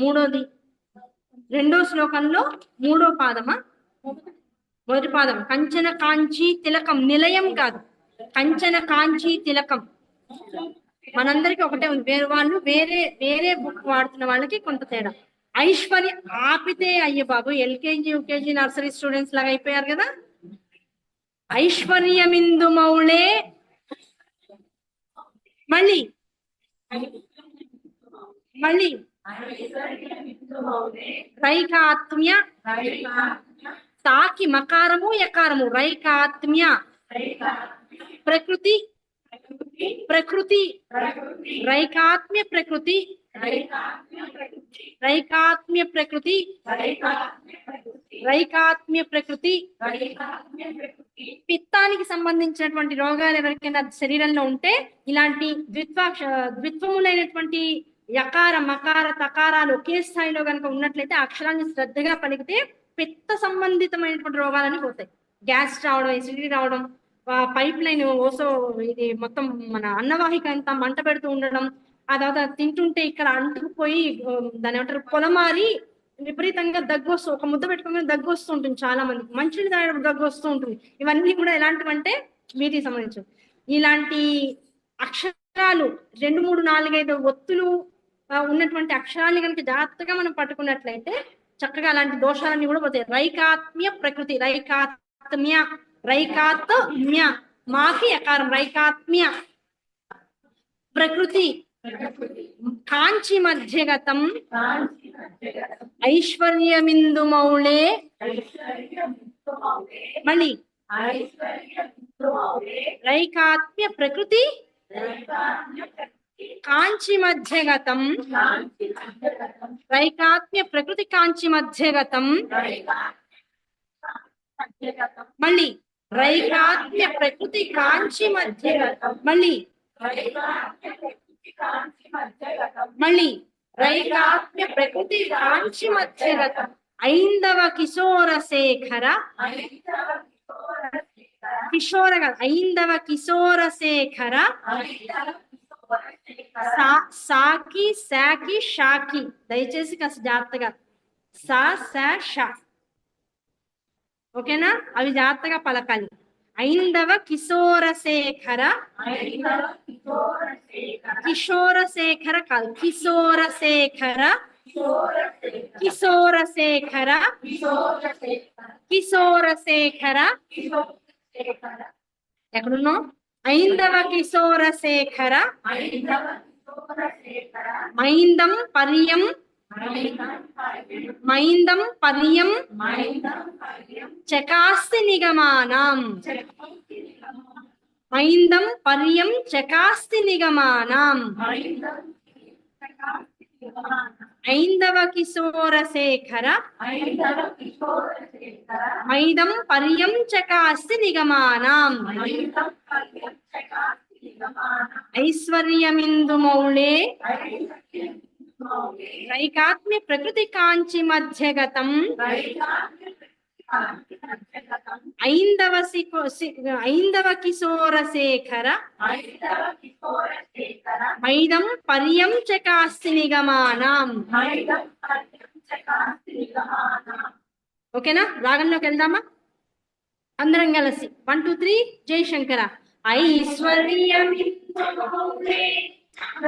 మూడోది 2వ శ్లోకంలో 3వ పాదమా 1వ పాదం. కంచన కాంచి తిలకం, నిలయం కాదు, కంచన కాంచి తిలకం. మనందరికి ఒకటే ఉంది, వేరే వాళ్ళు వేరే వేరే బుక్ వాడుతున్న వాళ్ళకి కొంత తేడా. ఐశ్వర్య ఆపితే అయ్యే బాబు ఎల్కేజీ యూకేజీ నర్సరీ స్టూడెంట్స్ లాగా అయిపోయారు కదా. ఐశ్వర్యమిందు మౌళే మళ్ళీ మళ్ళీ రైకాత్మ్య తాకి మకారము యకారము రైకాత్మ్య ప్రకృతి ప్రకృతి రైకాత్మ్య ప్రకృతి రైకాత్మ్య ప్రకృతి, రైకాత్మ్య ప్రకృతి. పిత్తానికి సంబంధించినటువంటి రోగాలు ఎవరికైనా శరీరంలో ఉంటే ఇలాంటి ద్విత్వములైనటువంటి యకార మకార తకారాలు ఒకే స్థాయిలో కనుక ఉన్నట్లయితే అక్షరాన్ని శ్రద్ధగా పలికితే పిత్త సంబంధితమైనటువంటి రోగాలన్నీ పోతాయి. గ్యాస్ రావడం, ఎసిడిటీ రావడం, పైప్ లైన్ ఓసో ఇది మొత్తం మన అన్నవాహిక అంతా మంట పెడుతూ ఉండడం, ఆ తర్వాత తింటుంటే ఇక్కడ అంటుకుపోయి దాని ఏమంటారు పొలమారి విపరీతంగా దగ్గు వస్తూ, ఒక ముద్ద పెట్టుకుని దగ్గు వస్తూ ఉంటుంది చాలా మందికి, మంచిని తాగడం దగ్గు వస్తూ ఉంటుంది. ఇవన్నీ కూడా ఎలాంటివంటే వీటికి సంబంధించి ఇలాంటి అక్షరాలు 2, 3, 4, 5 ఒత్తులు ఉన్నటువంటి అక్షరాన్ని కనుక జాగ్రత్తగా మనం పట్టుకున్నట్లయితే చక్కగా అలాంటి దోషాలన్నీ కూడా పోతాయి. రైకాత్మ్య ప్రకృతి, రైకాత్మ్య, రైకాత్మ్య మాకి యకారం, రైకాత్మ్య ప్రకృతి. కాంచి మధ్యగతం ఐశ్వర్యమిందు మౌళే, మళ్ళీ రైకాత్మ్య ప్రకృతి కాంచి మధ్యగతం, రైకాత్మ్య ప్రకృతి కాంచి మధ్యగతం, మళ్ళీ రైకాత్మ్య ప్రకృతి కాంచి మధ్యగతం, మళ్ళీ మళ్ళీ రైకాత్మ్య ప్రకృతి కాంచి మధ్యగతం. ఐందవ కిశోర శేఖర, కిశోర ఐందవ కిశోర శేఖర, సాకి శాకి షాకి, దయచేసి కాస్త జాగ్రత్తగా సా సా షా, ఓకేనా, అవి జాగ్రత్తగా పలకాలి. ఐందవ కిశోర శేఖర, కిశోర శేఖర కాదు, కిశోర శేఖర, కిశోర శేఖర, కిశోర శేఖర, ఎక్కడున్నావు? ఐందవ కిశోర శేఖర, మైందం పర్యం, మైందం పర్యం చకాస్తి నిగమానాం, మైందం పర్యం చకాస్తి నిగమానాం. ఐందవ కిశోర శేఖర, మైదం పర్యం చకాస్తి నిగమానాం. ఐశ్వర్యమిందు మౌళే, రైకాత్మ్య ప్రకృతి కాంచి మధ్యగతం. ఐందవ కిశోర శేఖర, మైదం పర్యం చకాస్తి నిగమానాం. ఓకేనా, రాగంలోకి వెళ్దామా అందరం కలిసి? 1, 2, 3 జయశంకర. ఐశ్వర్యమిందు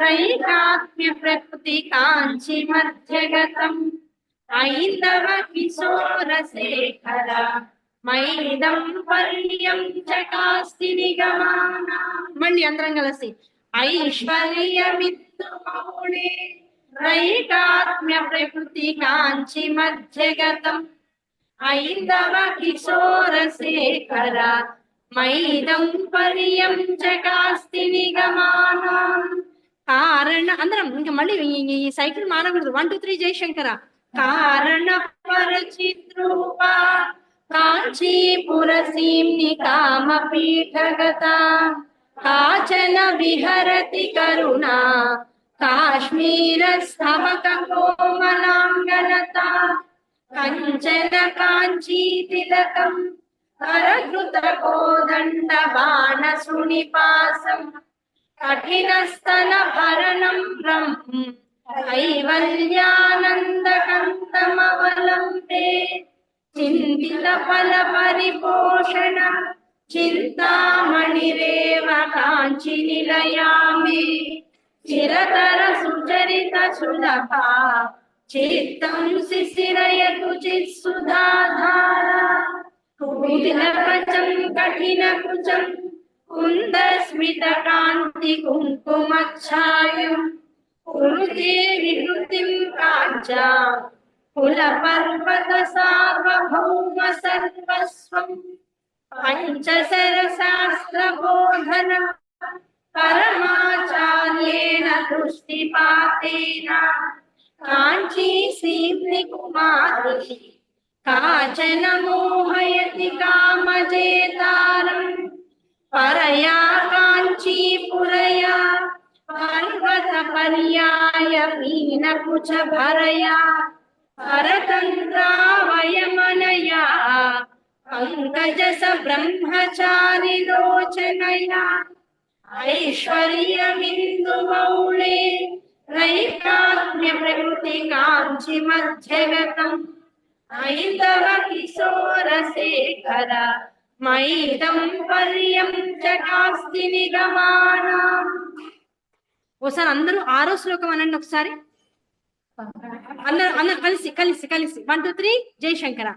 రైకాత్మ్య ప్రకృతి కాంచి మధ్యగతం, ఐందవ కిశోర శేఖర, మైదం పర్యం చకాస్తి నిగమానాం. మళ్ళీ అందరం కలిసి ఐశ్వర్యమిందు మౌళే, రైకాత్మ్య ప్రకృతి కాంచి మధ్యగతం, ఐందవ కిశోర శేఖర, మైదం పర్యం చకాస్తి నిగమానాం. కారణ అందరం ఇంకా మళ్ళీ ఈ సైకిల్ మానకూడదు. 1, 2, 3 జయశంకర. కారణ పరచిద్రూప కాంచీపుర సీమ్ని కామపీఠగత, కాచన విహరతి కరుణా కాశ్మీర స్తవక కోమలాంగనత, కంచన కాంచీ తిలకం కరకృత కోదండ బాణ సునిపాసం, కఠినస్తన భరణం బ్రహ్మ కైవల్యానందకంతమవలంబే, చింతిత ఫల పరిపోషణ చింతామణిరేవ కాంచి నిలయామి, చిరతర సుచరిత సులభ చిత్తం శిశిరయతు చిత్సుధాధార, కుటిలకచం కఠిన కుచం కుందస్మిత కాంతి కుంకుమఛాయం, కురుతే విహృతిం కాంచా కుల పర్వత సార్వభౌమ సర్వస్వం, పంచశర శాస్త్ర బోధన పరమాచార్యేణ दृष्टिपातेन काञ्ची श्रीकुमारी काचन मोहयति कामजेतारम् परया काञ्चीपुरया पर्वतपर्याय मीनकुच भरया परतन्त्रावयमनया पंकजस ब्रह्मचारि लोचनया ऐश्वर्यमिन्दुमौळे रैकाग्म्य प्रकृति काञ्चि मध्यगतम् ऐतव किशोरशेखर मैदं पर्यं जगास्ति निगमानाम्. ఒకసారి అందరూ ఆరో శ్లోకం అనండి ఒకసారి. అందరూ కలిసి కలిసి కలిసి 1 2 3 జై శంకర.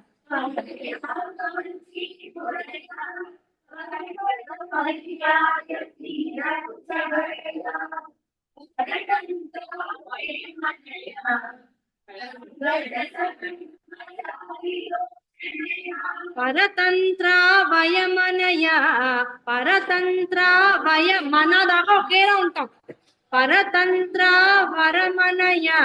పరతంత్ర వయమనయా పరతంత్ర వయమన దాకా ఒకేలా ఉంటాం. పరతంత్ర వరమనయా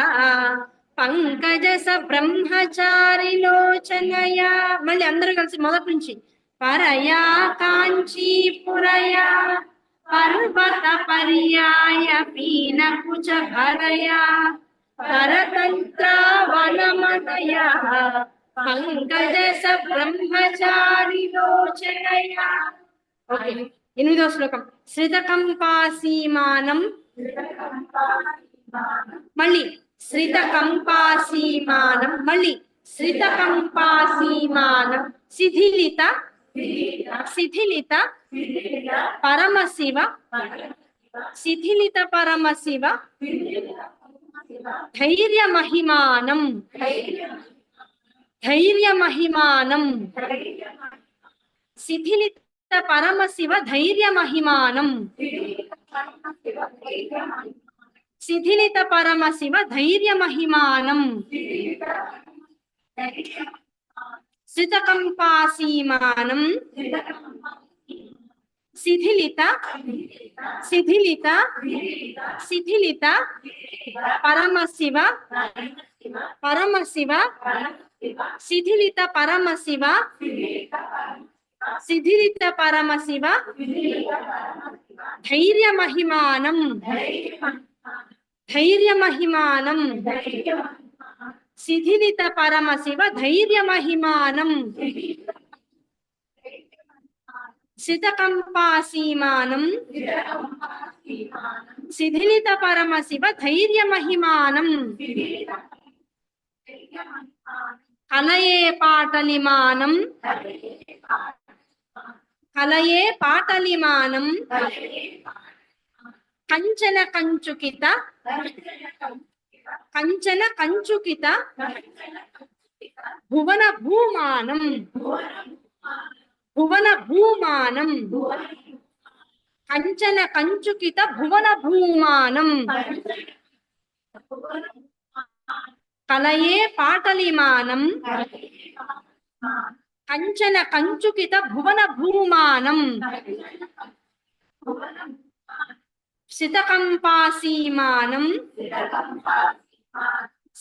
పంకజస బ్రహ్మచారి లోచనయా. మళ్ళీ అందరూ కలిసి మొదటి నుంచి. పరయా కాంచీపురయా పర్వత పర్యాయ పీనకుచ భరయా పరతంత్ర వనమనయా పంకజస బ్రహ్మచారి లోచనయా. ఓకే, 8వ శ్లోకం. శ్రితకంపాసీమానం మళ్ళీ శ్రితకంపాసీమానం మళ్ళీ శ్రితకంపాసీమానం శిథిలిత శిథిలిత పరమశివ శిథిలిత పరమశివ ధైర్య మహిమానం ధైర్య మహిమానం శిథిలిత పరమశివ ధైర్య మహిమానం శిథిలిత పరమశివ ధైర్య మహిమానం శ్రితకంపాసీమానం శిథిలిత శిథిలిత శిథిలిత పరమశివ పరమశివ శిథిలిత పరమశివ శిథిలిత పరమశివ ధైర్య మహిమానం ధైర్య మహిమానం శిథిలిత పరమశివ ధైర్య మహిమానం శ్రితకంపాసీమానం శిథిలిత పరమశివ ధైర్య మహిమానం కలయే పాటలిమానం కలయే పాటలిమానం కంచన కంచుకిత కంచన కంచుకిత భువన భూమానం భువన భూమానం కంచన కంచుకిత భువన భూమానం కలయే పాటలిమానం కంచన కంచుకిత భువన భూమానం శితకంపాసీమానం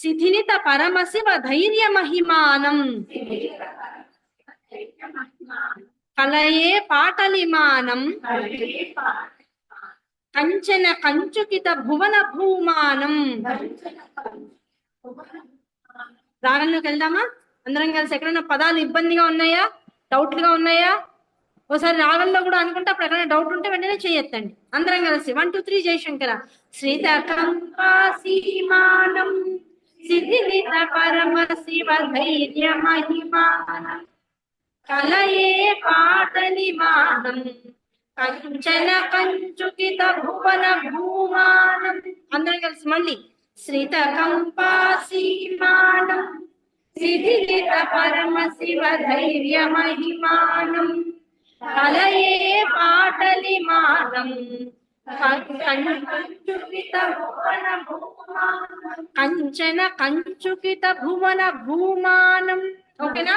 శిథిలిత పరమశివ ధైర్య మహిమానం కలయే పాటలిమానం కంచన కంచుకిత భువన భూమానం. రాగంలోకి వెళ్దామా అందరం కలిసి? ఎక్కడైనా పదాలు ఇబ్బందిగా ఉన్నాయా, డౌట్లుగా ఉన్నాయా? ఒకసారి రాగంలో కూడా అనుకుంటే అప్పుడు ఎక్కడైనా డౌట్ ఉంటే వెంటనే చేయొద్దండి. అందరం కలిసి 1 2 3 జయశంకర. శ్రీతకంపాసీమానం శిథిలిత పరమశివ ధైర్య మహిమానం కలయే పాటలిమానం కంచన కంచుకిత భువన భూమానం. అందరం కలిసి మళ్ళీ శ్రీతకంపాసీమానం శిథిలిత పరమశివ ధైర్య మహిమానం కలయే పాటలిమానం కంచన కంచుకిత భువన భూమానం. ఓకేనా?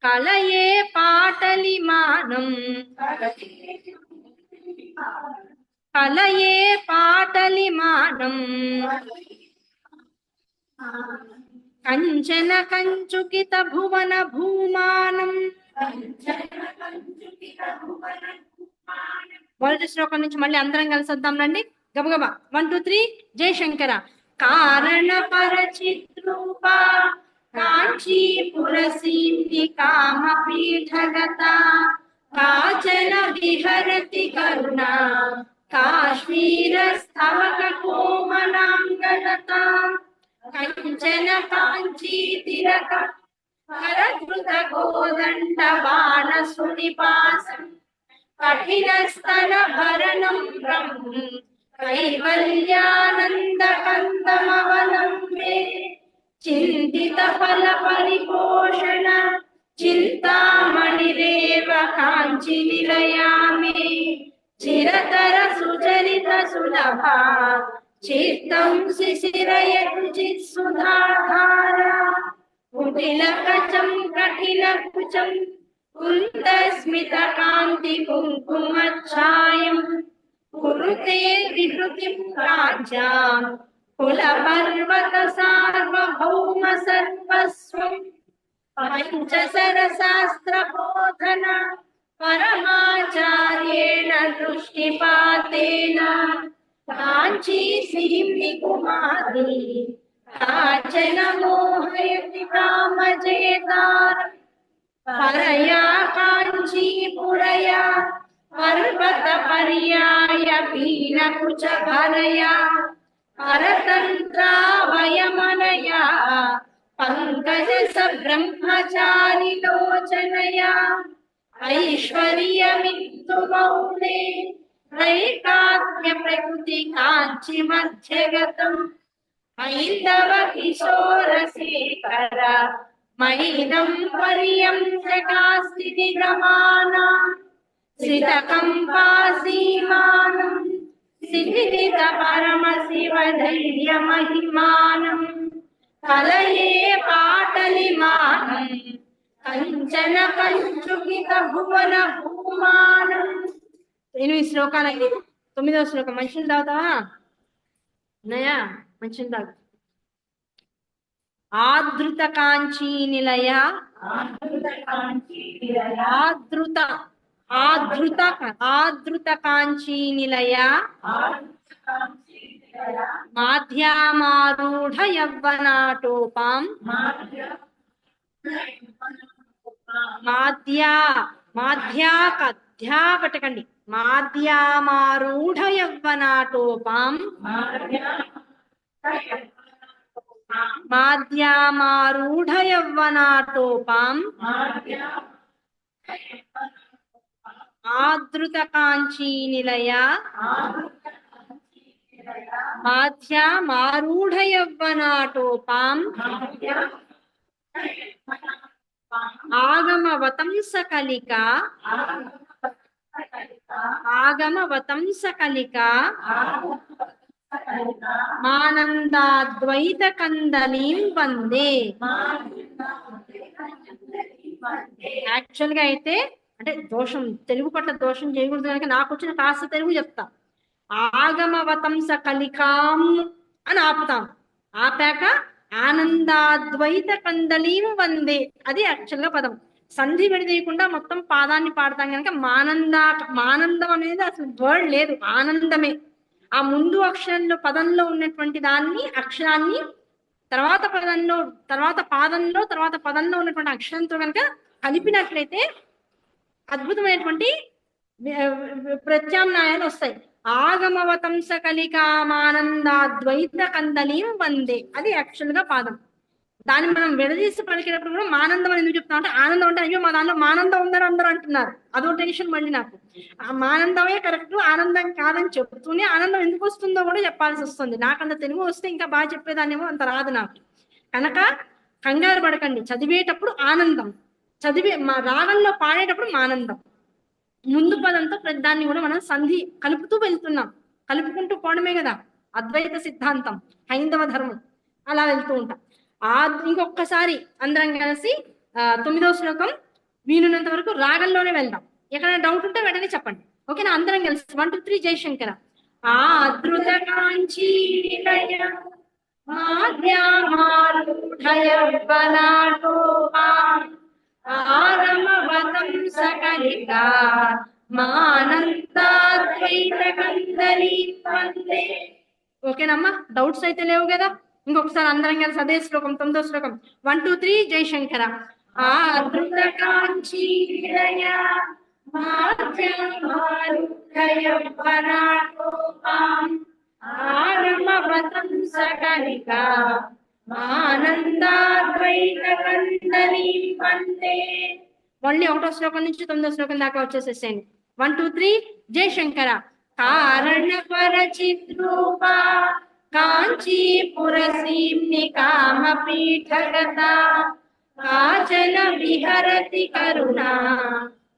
కలయే పాటలిమానం కలయే పాటలిమానం కంచన కంచుకిత భువన భూమానం. మొదటి శ్లోకం నుంచి మళ్ళీ అందరం కలిసి వద్దాం రండి గబగబా. 1 2 3 జై శంకర. కారణ పరచిద్రూప కాంచీపుర సీంది కామ పీఠగత కాచన విహరతి కరుణ కాశ్మీర స్థవక కోమలాంగలత కంచన కాంచీ తిలక కరధృత కోదండ బాణ సునిపాసం కఠినస్తన భరణం బ్రహ్మ కైవల్యానంద కందమవలంబే చింతిత ఫల పరిపోషణ చింతామణిరేవ కాంచి నిలయామే చిరతర సుచరిత సులభ చిత్తం శిశిరయతు చిత్సుధాధార కుటిల కచం కఠిన కుచం కుందస్మిత కాంతి కుంకుమఛాయం కురుతే విహృతిం రాజ్యాం కుల పర్వత సార్వభౌమ సర్వస్వం పంచసరశాస్త్ర బోధన పరమాచార్యేణ దృష్టిపాతేన కాంచీ శ్రీమి కుమారి కాచన మోహయతి కామజేతారం పరయా కాంచీపురయా పర్వత పర్యాయ పీనకుచ భరయా పరతంత్రావయమనయా పంకజ సబ్రహ్మచారి లోచనయా ఐశ్వర్యమిత్తు మౌనే రైకాత్మ్య ప్రకృతి కాంచి మధ్యగతం ఐందవ కిశోర శేఖర మహిదం పర్యంకాస్తి నిగమానా శ్రితకంపాసీమానం సిద్ధిత పరమ శివ ధైర్య మహిమానం కలయే పాటలిమానం కంచన కంచుకిత భువన భూమానం. 8 శ్లోకాలండి. 9వ శ్లోకం. మంచిని తాగుతావా అన్నయ్య? మంచిని తాగు. ఆదృత కాంచీ నిలయ ఆదృత ఆదృత ఆదృత కాంచీ నిలయ మాధ్యామారూఢ యవ్వనాటోపాం మాధ్యా మాధ్యా కధ్యా పట్టకండి. మాధ్యామారూఢ యవ్వనాటోపాం మాధ్యామారూఢ యవ్వనాటోపాం ఆదృత కాంచీ నిలయ మాధ్యామారూఢ యవ్వనాటోపాం ఆగమవతంస కలిక ఆగమవతంస కలిక మానందాద్వైత కందలీం వందే. యాక్చువల్ గా అయితే అంటే దోషం, తెలుగు పట్ల దోషం చేయకూడదు కనుక నాకు వచ్చిన కాస్త తెలుగు చెప్తా. ఆగమవతంస కలికాం అని ఆపుతాం. ఆపాక ఆనందాద్వైత కందలీం వందే, అది యాక్చువల్ గా పదం. సంధి విడదీయకుండా మొత్తం పాదాన్ని పాడతాం కనుక మానందం అనేది అసలు వర్డ్ లేదు, ఆనందమే. ఆ ముందు అక్షరంలో పదంలో ఉన్నటువంటి దాన్ని అక్షరాన్ని తర్వాత పదంలో ఉన్నటువంటి అక్షరంతో కనుక కలిపినట్లయితే అద్భుతమైనటువంటి ప్రత్యామ్నాయాలు వస్తాయి. ఆగమవతంస కలికామానందాద్వైత కందలీం వందే, అది యాక్చువల్ గా పాదం. దాన్ని మనం విడదీసి పలికేటప్పుడు కూడా మానందం అని ఎందుకు చెప్తాం అంటే, ఆనందం అంటే అయ్యో మా దానిలో మానందం ఉందని అందరూ అంటున్నారు, అదో టెన్షన్ మళ్ళీ నాకు. ఆ మానందమే కరెక్ట్, ఆనందం కాదని చెప్తూనే ఆనందం ఎందుకు వస్తుందో కూడా చెప్పాల్సి వస్తుంది. నాకు అంత తెలుగు వస్తే ఇంకా బాగా చెప్పేదాన్నేమో, అంత రాదు నాకు. కనుక కంగారు పడకండి, చదివేటప్పుడు ఆనందం, మా రాగంలో పాడేటప్పుడు మానందం. ముందు పదంతో దాన్ని కూడా మనం సంధి కలుపుతూ వెళ్తున్నాం, కలుపుకుంటూ పోవడమే కదా అద్వైత సిద్ధాంతం, హైందవ ధర్మం. అలా వెళ్తూ ఉంటాం. ఇంకొకసారి అందరం కలిసి 9వ శ్లోకం వీలున్నంత వరకు రాగంలోనే వెళ్దాం. ఎక్కడైనా డౌట్ ఉంటే వెంటనే చెప్పండి. ఓకేనా? అందరం కలిసి 1 2 3 జయశంకర. ఆదృత కాంచీ నిలయ మాధ్యామారూఢయ బలాటోపా ఆరమవతం సకలికా మానందాద్వైత కందలి వందే. ఓకేనమ్మా? డౌట్స్ అయితే లేవు కదా? ఇంకొకసారి అందరం కలిసి అదే శ్లోకం, 9వ శ్లోకం. 1 2 3 జయశంకర. ఆదృత కాంచీ నిలయ మాధ్యామారూఢయ బలాటోపా ఆరమవతం సకలికా ఆనందాద్వైత కందలి వందే. మళ్ళీ 1వ శ్లోకం నుంచి 9వ శ్లోకం దాకా వచ్చేసేసేయండి. 1 2 3 జయశంకర. కారణ పరచిద్రూప కాంచీపుర సీమ్ని కామపీఠగత కాచన విహరతి కరుణా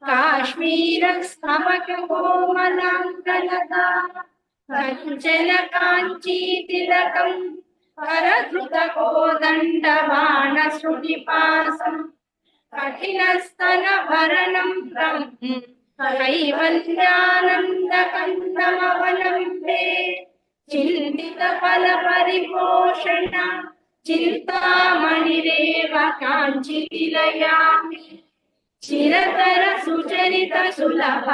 కాశ్మీర స్తమక కోమలాంగలత కంచన కాంచీ తిలకం కరధృత కోదండ బాణ శృతిపాసం కఠినస్తన భరణం కైవల్యానంద కందమవలంబే చింతిత ఫల పరిపోషణ చింతామణిరేవ కాంచి విలయామి చిరతర సుచరిత సులభ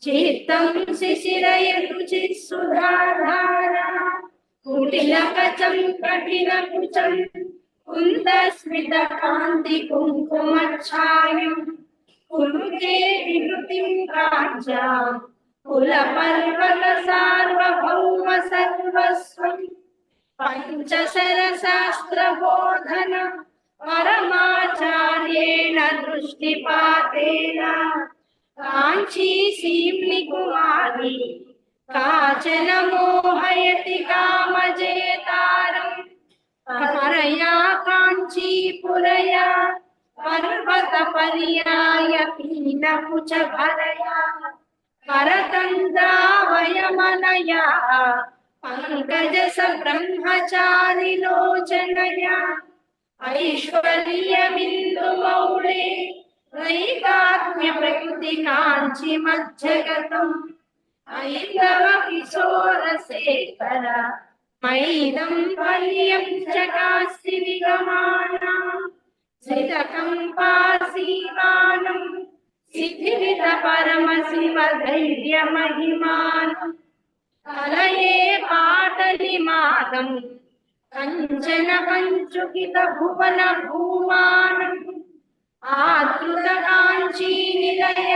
చిత్తం శిశిరయతు చిత్సుధాధార కుటిల కచం కఠిన కుచం కుందస్మిత కాంతి కుంకుమఛాయం కురుతే విభృతిం కాంచా కుల పర్వత సార్వభౌమ సర్వస్వం పంచశర శాస్త్ర బోధన పరమాచార్యేణ దృష్టిపాతేన కాంచీ సీమ్ని కుమారి కాచన మోహయతి కామజేతారం పరయా కాంచీపురయా పర్వత పర్యాయ పీన కుచ భరయా కరతంద్రావయమనయా పంకజ స బ్రహ్మచారి లోచనయా ఐశ్వర్య బిందు మౌళే నైకాత్మ్య ప్రకృతి కాంచి మధ్యగతం ఐందవ కిశోర శేఖర మైదం పల్యం చకాస్తి విగమానా సితకంపాసీమానం సిద్ధివిత పరమ శివ ధైర్య మహిమానం కలయే పాటలిమానం కంచన పంచుకిత భువన భూమానం ఆదృత కాంచీ నిలయ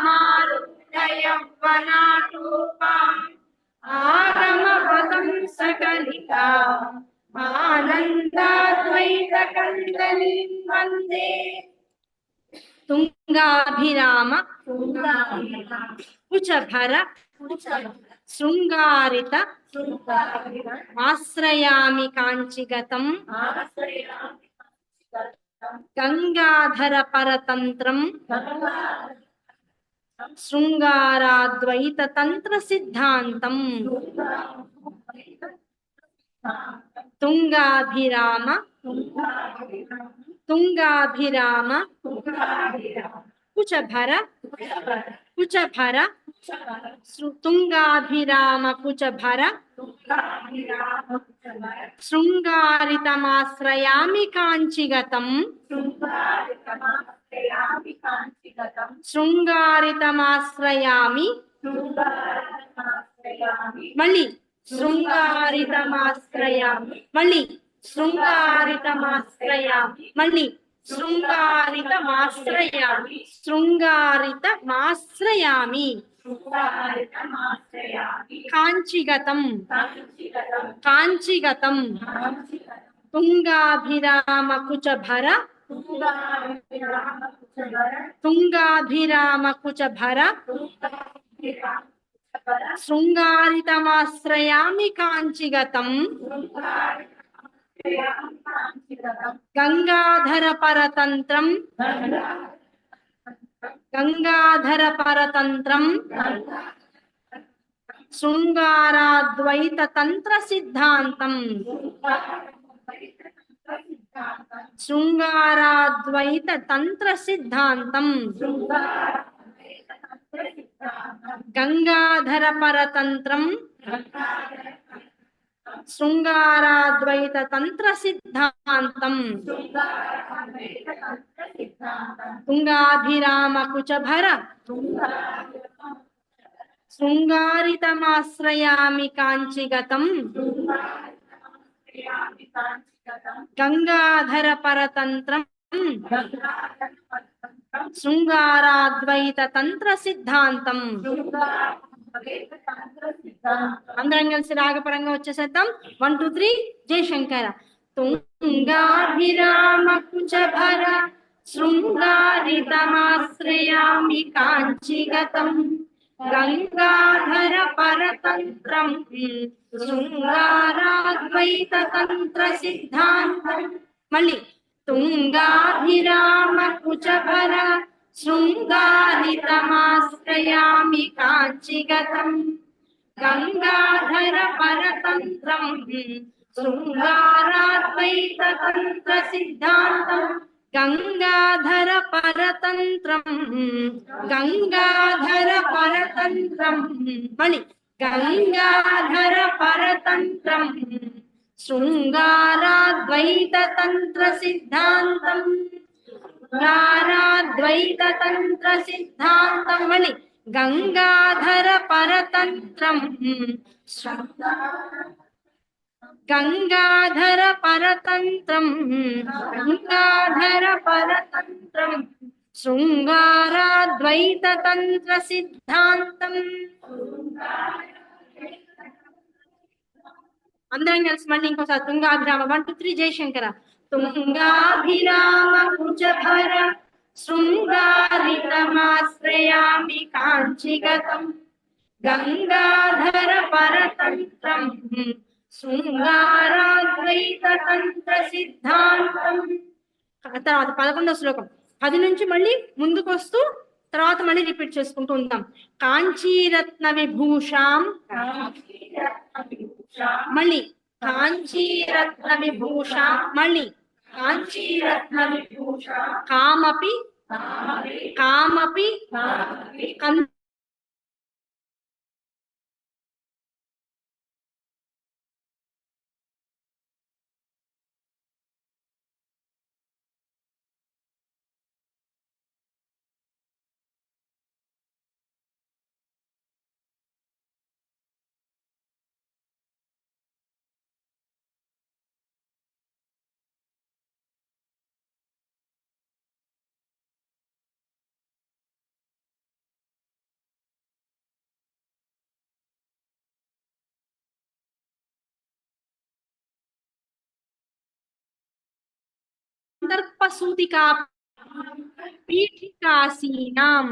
మాధ్యామారుఢయ వనాటోపా ఆరమవతం సకలికా ఆనందాద్వైత కందలి వందే. తుంగాభిరామ కుచభర శృంగారిత ఆశ్రయామి కాంచిగతం గంగాధర పరతంత్రం శృంగారాద్వైత తంత్ర సిద్ధాంతం. తుంగాభిరామ తుంగాభిరామ కుచభర కుచభర తుంగాభిరామ కుచభర శృంగారితమాశ్రయామి కాంచిగతం శృంగారితమాశ్రయామి మళ్ళీ శృంగారితమాశ్రయామి మళ్ళీ శృంగారితమాశ్రయామి మళ్ళీ శృంగారితమాశ్రయామి శృంగారితమాశ్రయామి కాంచిగతం కాంచిగతం తుంగాభిరామ కుచభర తుంగాభిరామ కుచభర శృంగారితమాశ్రయామి కాంచిగతం గంగాధర పరతంత్రం గంగాధర పరతంత్రం శృంగారాద్వైత తంత్ర సిద్ధాంతం శృంగారాద్వైత తంత్ర సిద్ధాంతం గంగాధర పరతంత్రం శృంగారాద్వైత తంత్ర సిద్ధాంతం తుంగాభిరామ కుచభర శృంగారితమాశ్రయామి కాంచిగతం గంగాధర పరతంత్రం శృంగారాద్వైత తంత్ర సిద్ధాంతం. అందరం కలిసి రాగపరంగా వచ్చేసేద్దాం. 1 2 3 జయశంకర. తుంగాభిరామ కుచభర శృంగారితమాశ్రయామి కాంచిగతం గంగాధర పరతంత్రం శృంగారాద్వైత తంత్ర సిద్ధాంతం. మళ్ళీ తుంగాభిరామ కుచభర శృంగారితమాశ్రయామి కాంచిగతం గంగాధర పరతంత్రం శృంగారాద్వైత తంత్ర సిద్ధాంతం. గంగాధర పరతంత్రం గంగాధర పరతంత్రం. మళ్ళీ గంగాధర పరతంత్రం శృంగారాద్వైత తంత్ర సిద్ధాంతం శృంగారాద్వైత తంత్ర సిద్ధాంతం. మళ్ళీ గంగాధర పరతంత్రం గంగాధర పరతంత్రం గంగాధర పరతంత్రం శృంగారాద్వైత తంత్ర సిద్ధాంతం. అందరం కలిసి మళ్ళీ ఇంకోసారి తుంగాభిరామ. 1 2 3 జయశంకర. తుంగాభిరామ కుచభర శృంగారితమాశ్రయామి కాంచిగతం గంగాధర పరతంత్రం శృంగారాద్వైత తంత్ర సిద్ధాంతం. తర్వాత 11వ శ్లోకం 10 నుంచి మళ్ళీ ముందుకు వస్తూ తర్వాత మళ్ళీ రిపీట్ చేసుకుంటూ ఉంటాం. కాంచీరత్న విభూషాం మళ్ళీ కాంచీరత్న విభూషాం మళ్ళీ కాంచీరత్న విభూషాం కామపి కామపి కందర్పసూతికా పీఠికాసీనాం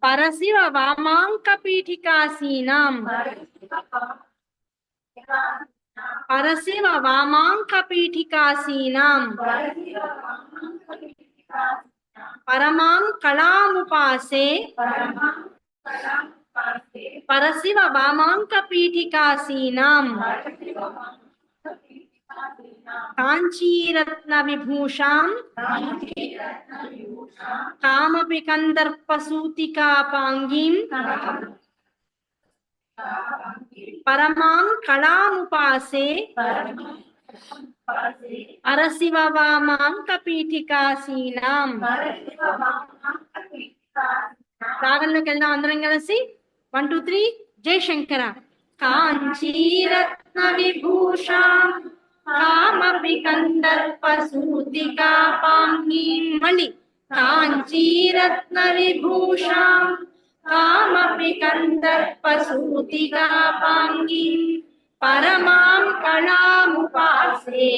పరశివ వామాంక పీఠికాసీనాం పరశివ వామాంక పీఠికాసీనాం పరమాం కళాముపాసే పరశివ వామాంక పీఠికాసీనాం కాంచీరత్న విభూషాం కామపి కందర్పసూతికాపాంగీం పరమాం కళాముపాసే పరశివ వామాంక పీఠికాసీనాం. రాగంలోకి వెళ్దాం అందరం కలిసి. 1 2 3 జయశంకర. కాంచీరత్న విభూషాం కామపి కందర్పసూతికాపాంగీం మళ్ళీ కాంచీరత్న విభూషాం కామపి కందర్పసూతికాపాంగీం పరమాం కళాముపాసే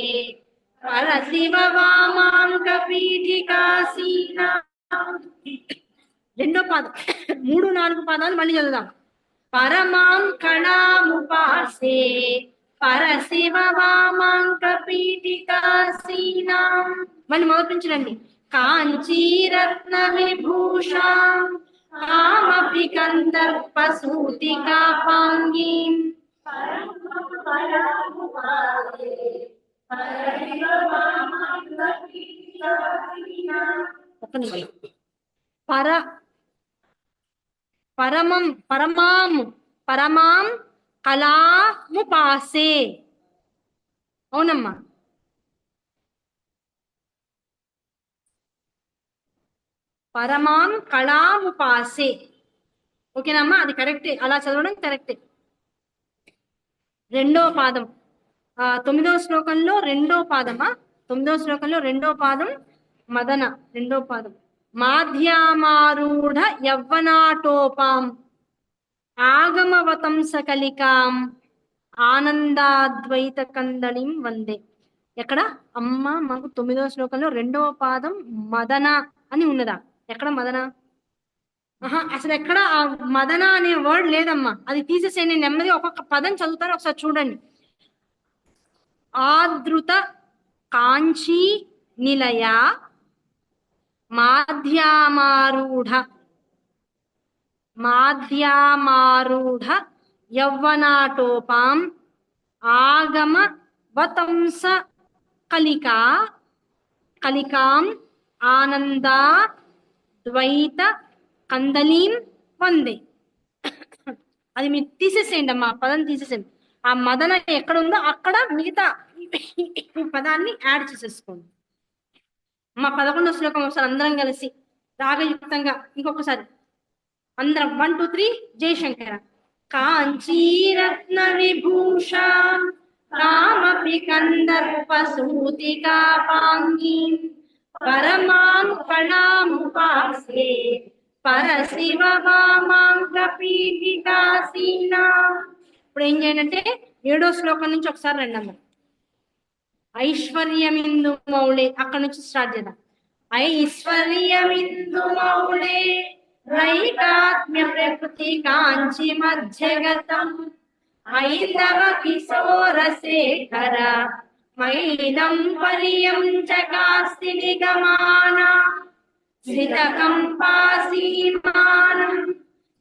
పరశివ వామాంక పీఠికాసీనాం. రెండో పాదం 3 4 పాదాలు మళ్ళీ చదువుదాం. పరమాం కళాముపాసే పరశివ వామాంక పీఠికాసీనాం. మళ్ళీ మొదలుపెంచండి. కాంచీరత్న విభూషాం కామపి కందర్పసూతికాపాంగీం పరమం పరమాం పరమాం కళాముపాసే. అవునమ్మా. పరమాం కళాముపాసే. ఓకేనమ్మా, అది కరెక్టే, అలా చదవడం కరెక్టే. రెండో పాదం, 9వ శ్లోకంలో రెండో పాదమా, 9వ శ్లోకంలో రెండో పాదం మదన, రెండో పాదం. మాధ్యామారూఢ యవ్వనాటోపాం ఆగమవతంస కలికాం ఆనందాద్వైత కందళిం వందే. ఎక్కడ అమ్మ మాకు 9వ శ్లోకంలో రెండవ పాదం మదన అని ఉన్నదా? ఎక్కడ మదన? అసలు ఎక్కడ ఆ మదన అనే వర్డ్ లేదమ్మా, అది తీసేసేయండి. నెమ్మది ఒక్కొక్క పదం చదువుతారు, ఒకసారి చూడండి. ఆదృత కాంచీ నిలయ మాధ్యామారూఢ మాధ్యామారూఢ యవ్వనాటోపాం ఆగమ వతంస కలికా కలికాం ఆనందా ద్వైత కందలీం వందే. అది మీరు తీసేసేయండి అమ్మా, పదం తీసేసేయండి. ఆ మదన ఎక్కడ ఉందో అక్కడ మిగతా ఈ పదాన్ని యాడ్ చేసేసుకోండి. మా 11వ శ్లోకం ఒకసారి అందరం కలిసి రాగయుక్తంగా ఇంకొకసారి అందరం 1 2 3 జయశంకర. కాంచీరత్న విభూషా కామపి కందర్పసూతికా పాంగీ పరమాం కళాముపాసే పరశివ వామాంగ పీఠికాసీనా. ఇప్పుడు ఏం చేయండి అంటే 7వ శ్లోకం నుంచి ఒకసారి రండమ్మ. ఐశ్వర్యమిందు మౌళే, అక్కడ నుంచి స్టార్ట్ చేద్దాం. ఐశ్వర్యమిందు మౌళే రైకాత్మ్య ప్రకృతి కాంచి మధ్యగతం ఐందవ కిశోర శేఖర మైదం పరియం చకాస్తి నిగమానా శ్రితకంపాసీమానం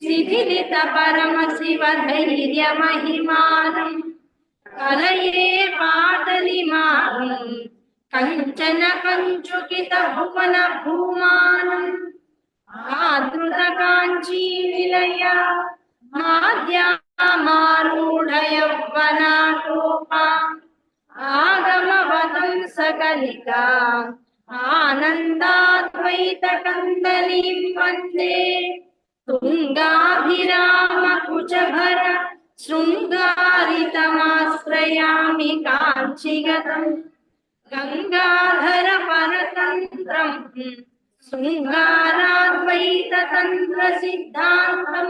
శిథిలిత పరమ శివ ధైర్య మహిమానం కలయే పాటలిమానం కంచన కంచుకిత భువన భూమానం ఆదృత కాంచీ నిలయ మాధ్యామారూఢ యవ్వనాటోపా ఆగమవతంస కలికా ఆనందాద్వైత కందలీం వందే. తుంగాభిరామ కుచభర శృంగారితమాశ్రయామి కాంచిగతం గంగాధర పరతంత్రం శృంగారాద్వైత తంత్ర సిద్ధాంతం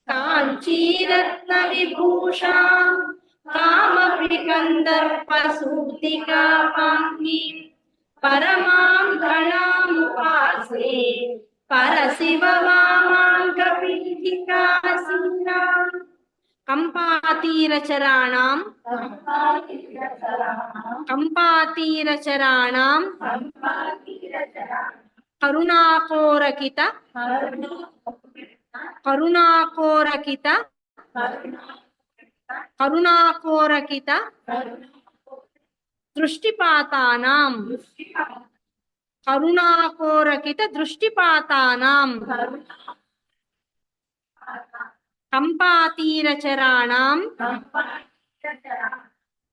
కాంచీరత్న విభూషా కామపి కందర్పసూతికా పాంగీ పరమాం కళాముపాసే పరశివ వామాంగ పీఠికాసీనా. కంపాతీరచరాణాం కంపాతీరచరాణాం కరుణాకోరకిత కరుణాకోరకిత కరుణాకోరకిత దృష్టిపాతానాం కరుణాకోరకిత దృష్టిపాతానాం కంపాతీరచరాణాం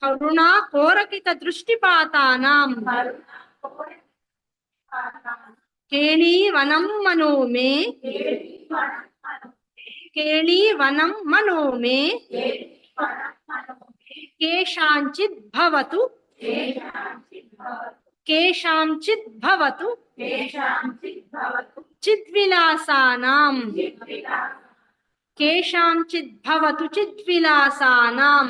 కరుణాకోరకిత దృష్టిపాతానాం కేళీవనం మనో మే కేళీవనం మనో మే కేషాంచిద్ భవతు కేషాంచిద్ భవతు చిద్విలాసానాం కేషాంచిద్ భవతు చిద్విలాసానాం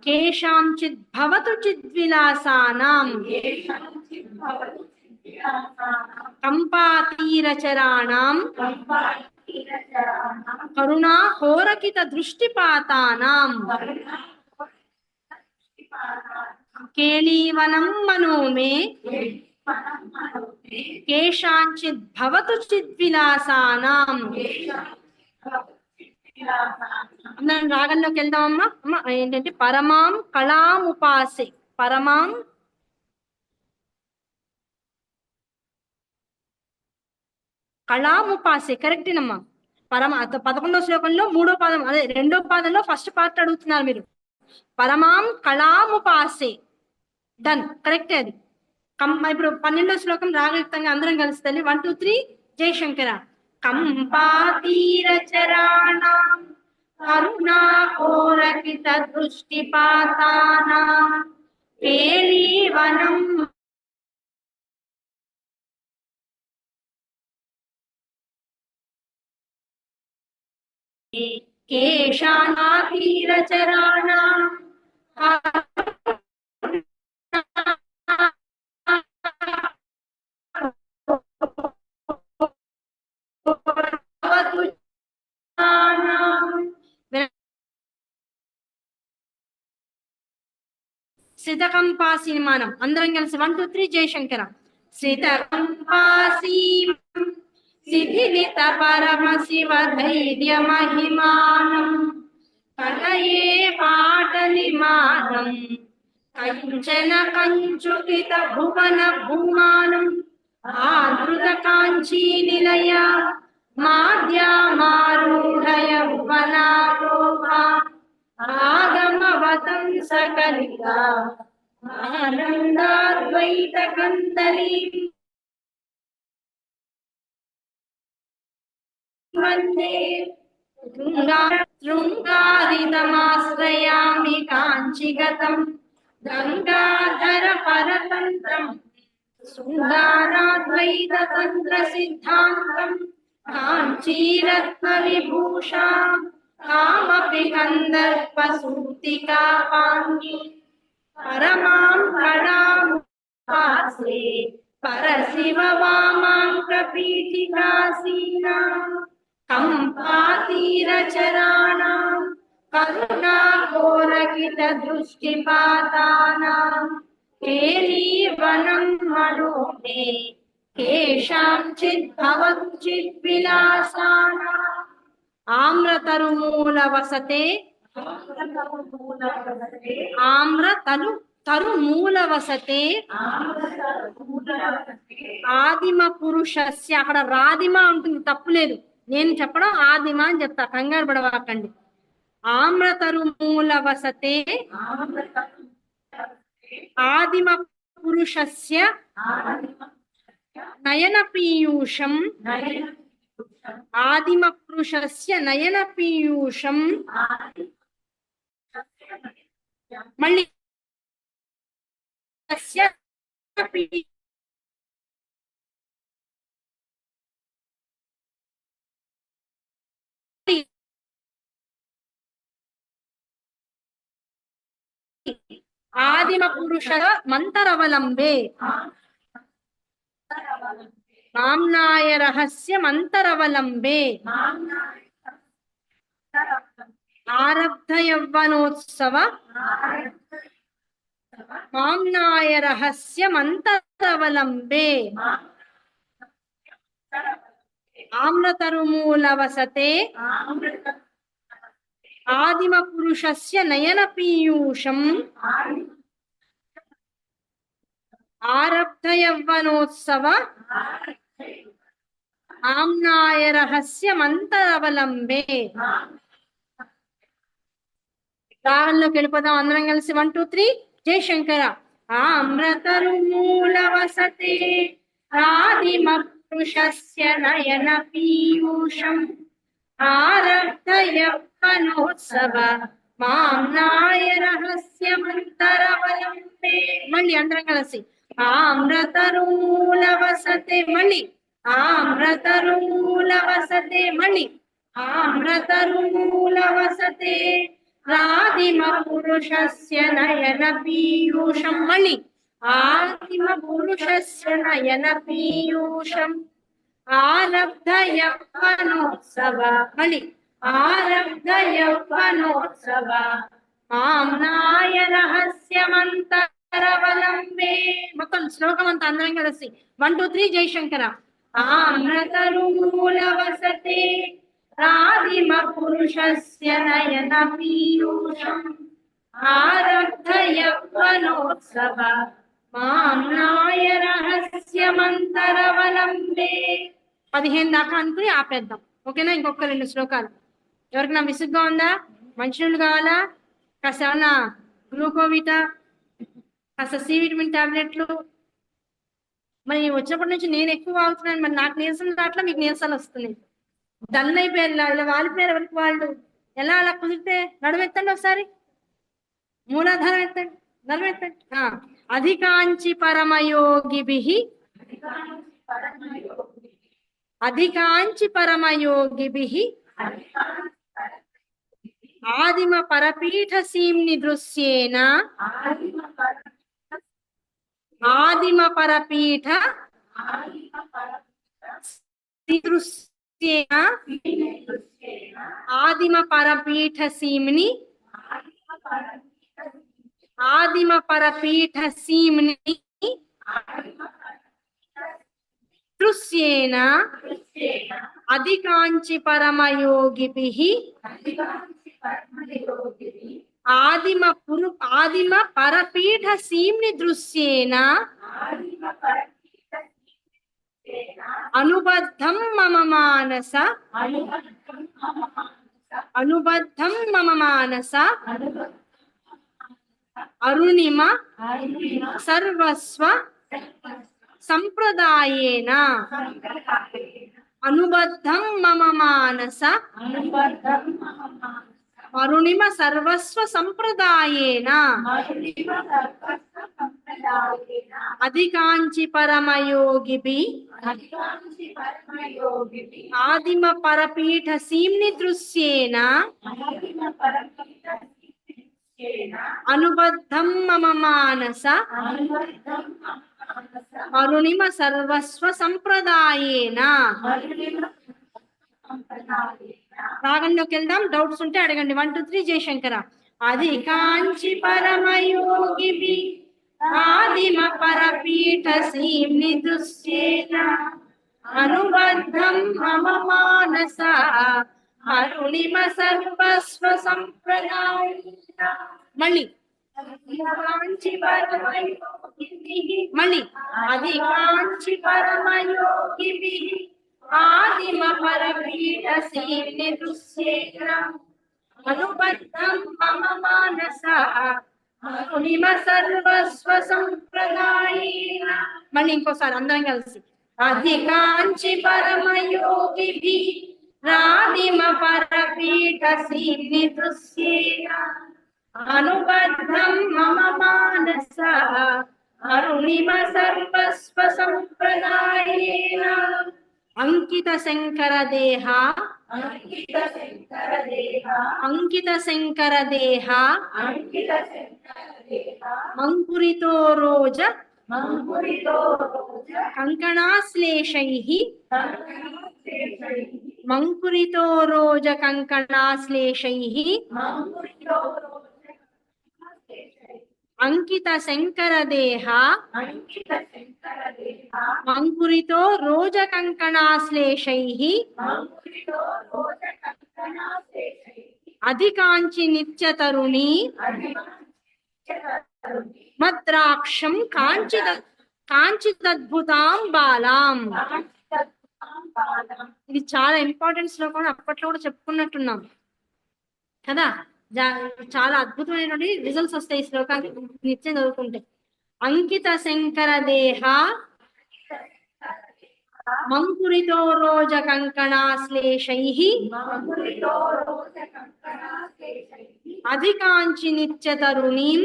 కేషాంచిద్ భవతు చిద్విలాసానాం కంపాతీరచరాణాం కరుణాకోరకిత దృష్టిపాతానాం కేళీవనం మనో మే కేషాంచిద్ భవతు చిద్విలాసానాం. అందరం రాగంలోకి వెళ్దామమ్మా. అమ్మ ఏంటంటే పరమాం కళాముపాసే పరమాం కళాముపాసే కరెక్టేనమ్మా. 11వ శ్లోకంలో 3వ పాదం, అదే 2వ పాదంలో ఫస్ట్ పార్ట్ అడుగుతున్నారు మీరు. పరమాం కళాముపాసే, డన్, కరెక్టే అది. ఇప్పుడు 12వ శ్లోకం రాగయుక్తంగా అందరం కలిసి తల్లి 1 2 3 జయశంకర. కంపాతీరచరాణాం కరుణాకోరకిత దృష్టిపాతానాం కేళీవనం కేశానాతీరచరాణాం శ్రితకంపాసీమానం అందరం కలిసి 1 2 3 జయశంకర. శ్రితకంపాసీ శిథిలిత పరమ శివ ధైర్య మహిమానం కలయే పాటలిమానం కంచన కంచుకిత భువన భూమానం ఆదృత కాంచీ నిలయ మాధ్యమారూఢయ భువనారోహా ఆగమవతం సకలిత ఆనందాద్వైత కందరీ వందే శృంగారితమాశ్రయామి కాంచిగతం గంగాధర పరతంత్రం శృంగారాద్వైత తంత్ర సిద్ధాంతం కాంచీరత్న విభూషా కామపి కందర్ప సూతికా పాణి పరమాం కళాముపాసే పరశివ వామాంక పీఠికాసీనా కంపాతీరచరాణాం కరుణాకోరకిత దృష్టిపాతానాం కేళీవనం మనోమే కేషాంచిత్ భవతు చిద్విలాసానాం ఆమ్రతరుమూల వసతే తరుమూల వసతే ఆదిమ పురుషస్య, అక్కడ రాదిమ ఉంటుంది తప్పులేదు, నేను చెప్పడం ఆదిమ అని చెప్తా, కంగారు పడవాకండి. ఆమ్రతరుమూల వసతే ఆదిమ పురుషస్య నయన పీయూషం ఆదిమ పురుషస్య నయన పీయూషం మళ్ళీ ఆదిమ పురుష మంతరవలంబే మామ్నాయ రహస్య మంతరవలంబే ఆరబ్ధ యవ్వనోత్సవ మామ్నాయ రహస్య మంతరవలంబే ఆమ్రతరుమూల వసతే ఆదిమ పురుషస్య నయన పీయూషం ఆరబ్ధ యవ్వనోత్సవ ఆమ్నాయ రహస్య మంతరవలంబే. రాగంలోకి వెళ్ళిపోదాం అందరం కలిసి 1 2 3 జయశంకర. ఆమ్రతరుమూల వసతే ఆదిమ పురుషస్య నయన పీయూషం ఆరబ్ధ యవ్వనోత్సవ మామ్నాయ రహస్య మంతరవలంబే. మళ్ళీ అందరం కలిసి ఆమ్రతరుమూల వసతే, మళ్ళీ ఆమ్రతరుమూల వసతే, మళ్ళీ ఆమ్రతరుమూల వసతే ఆదిమ పురుషస్య నయన పీయూషం, మళ్ళీ ఆదిమ పురుషస్య నయన పీయూషం ఆరబ్ధ యవ్వనోత్సవ, మళ్ళీ ఆరబ్ధ యవ్వనోత్సవ మామ్నాయ రహస్య మంతరవలంబే. మొత్తం శ్లోకం అంతా అందరం కలిసి 1 2 3 జయశంకర. ఆమ్రతరుమూల వసతే ఆదిమ పురుషస్య నయన పీయూషం ఆరబ్ధ యవ్వనోత్సవ మామ్నాయ రహస్య మంతరవలంబే. 15 దాకా అనుకుని ఆపేద్దాం. ఓకేనా? ఇంకొక 2 శ్లోకాలు. ఎవరికైనా విసుగ్గా ఉందా? మంచినీళ్ళు కావాలా? కాస్త ఏమన్నా గ్లూకోవిటా, కాస్త సి విటమిన్ టాబ్లెట్లు. మరి వచ్చినప్పటి నుంచి నేను ఎక్కువ వాగుతున్నాను, మరి నాకు నీరసం రావట్లా, మీకు నీరసాలు వస్తున్నాయి. డల్ అయిపోయారు, ఇలా వాలిపోయారు ఎవరికి వాళ్ళు. ఎలా అలా కుదిరితే నడుమెత్తండి ఒకసారి, మూలాధారం ఎత్తండి, నడుమెత్తండి. అధికాంచి పరమయోగిభిః అధికాంచి పరమయోగిభిః ఆదిమ పరపీఠ సీమ్ని దృశ్యేన ఆదిమ పరపీఠ దృశ్యేన ఆదిమ పరపీఠ సీమ్ని ఆదిమ పరపీఠ సీమ్ని దృశ్యేన అధికాంచి పరమయోగిభిః ఆదిమ పరపీఠ సీమ్ని దృశ్యేన అనుబద్ధం మమ మానస అనుబద్ధం మమ మానస అరుణిమ సర్వస్వ సంప్రదాయేన అనుబద్ధం మమ మానస అరుణిమ సర్వస్వ సంప్రదాయేన అధికాంచి పరమయోగిభిః ఆదిమ పరపీఠ సీమ్ని దృశ్యేన అనుబద్ధం మమ మానస అరుణిమ సర్వస్వ సంప్రదాయేన. రాగంలోకి వెళ్దాం, డౌట్స్ ఉంటే అడగండి. 1 2 3 జయశంకర. అధికాంచి పరమయోగిభిః ఆదిమ పరపీఠ సీమ్ని దృశ్యేన అనుబద్ధం మమ మానస అరుణిమ సర్వస్వ సంప్రదాయేన. మళ్ళీ మళ్ళీ అధికాంచి పరమయోగిభిః ఆదిమ పరపీఠ సీమ్ని దృశ్యేన అనుబద్ధం మమ మానస అరుణిమ సర్వస్వ సంప్రదాయేన. మళ్ళీ ఇంకోసారి అందరం కలిసి. అధికాంచి పరమయోగిభిః ఆదిమ పరపీఠ సీమ్ని దృశ్యేన అనుబద్ధం మమ మానస అరుణిమ సర్వస్వ సంప్రదాయేన. అంకిత శంకర దేహ అంకిత శంకర దేహ అంకురితో రోజ కంకణాశ్లేషైః మంకురితో రోజ కంకణాశ్లేషైః అంకిత శంకర దేహ అంకురితో రోజ కంకణాశ్లేషైః అధికాంచి నిత్య తరుణి మద్రాక్షం కాంచిదద్భుతాం బాలాం. ఇది చాలా ఇంపార్టెంట్ శ్లోకం, అప్పట్లో కూడా చెప్పుకున్నట్టున్నాం కదా. చాలా అద్భుతమైనటువంటి రిజల్ట్స్ వస్తాయి ఈ శ్లోకాన్ని నిత్యం చదువుకుంటే. అంకిత శంకర దేహ మంకురితో రోజ కంకణాశ్లేషైః అధికాంచి నిత్య తరుణీం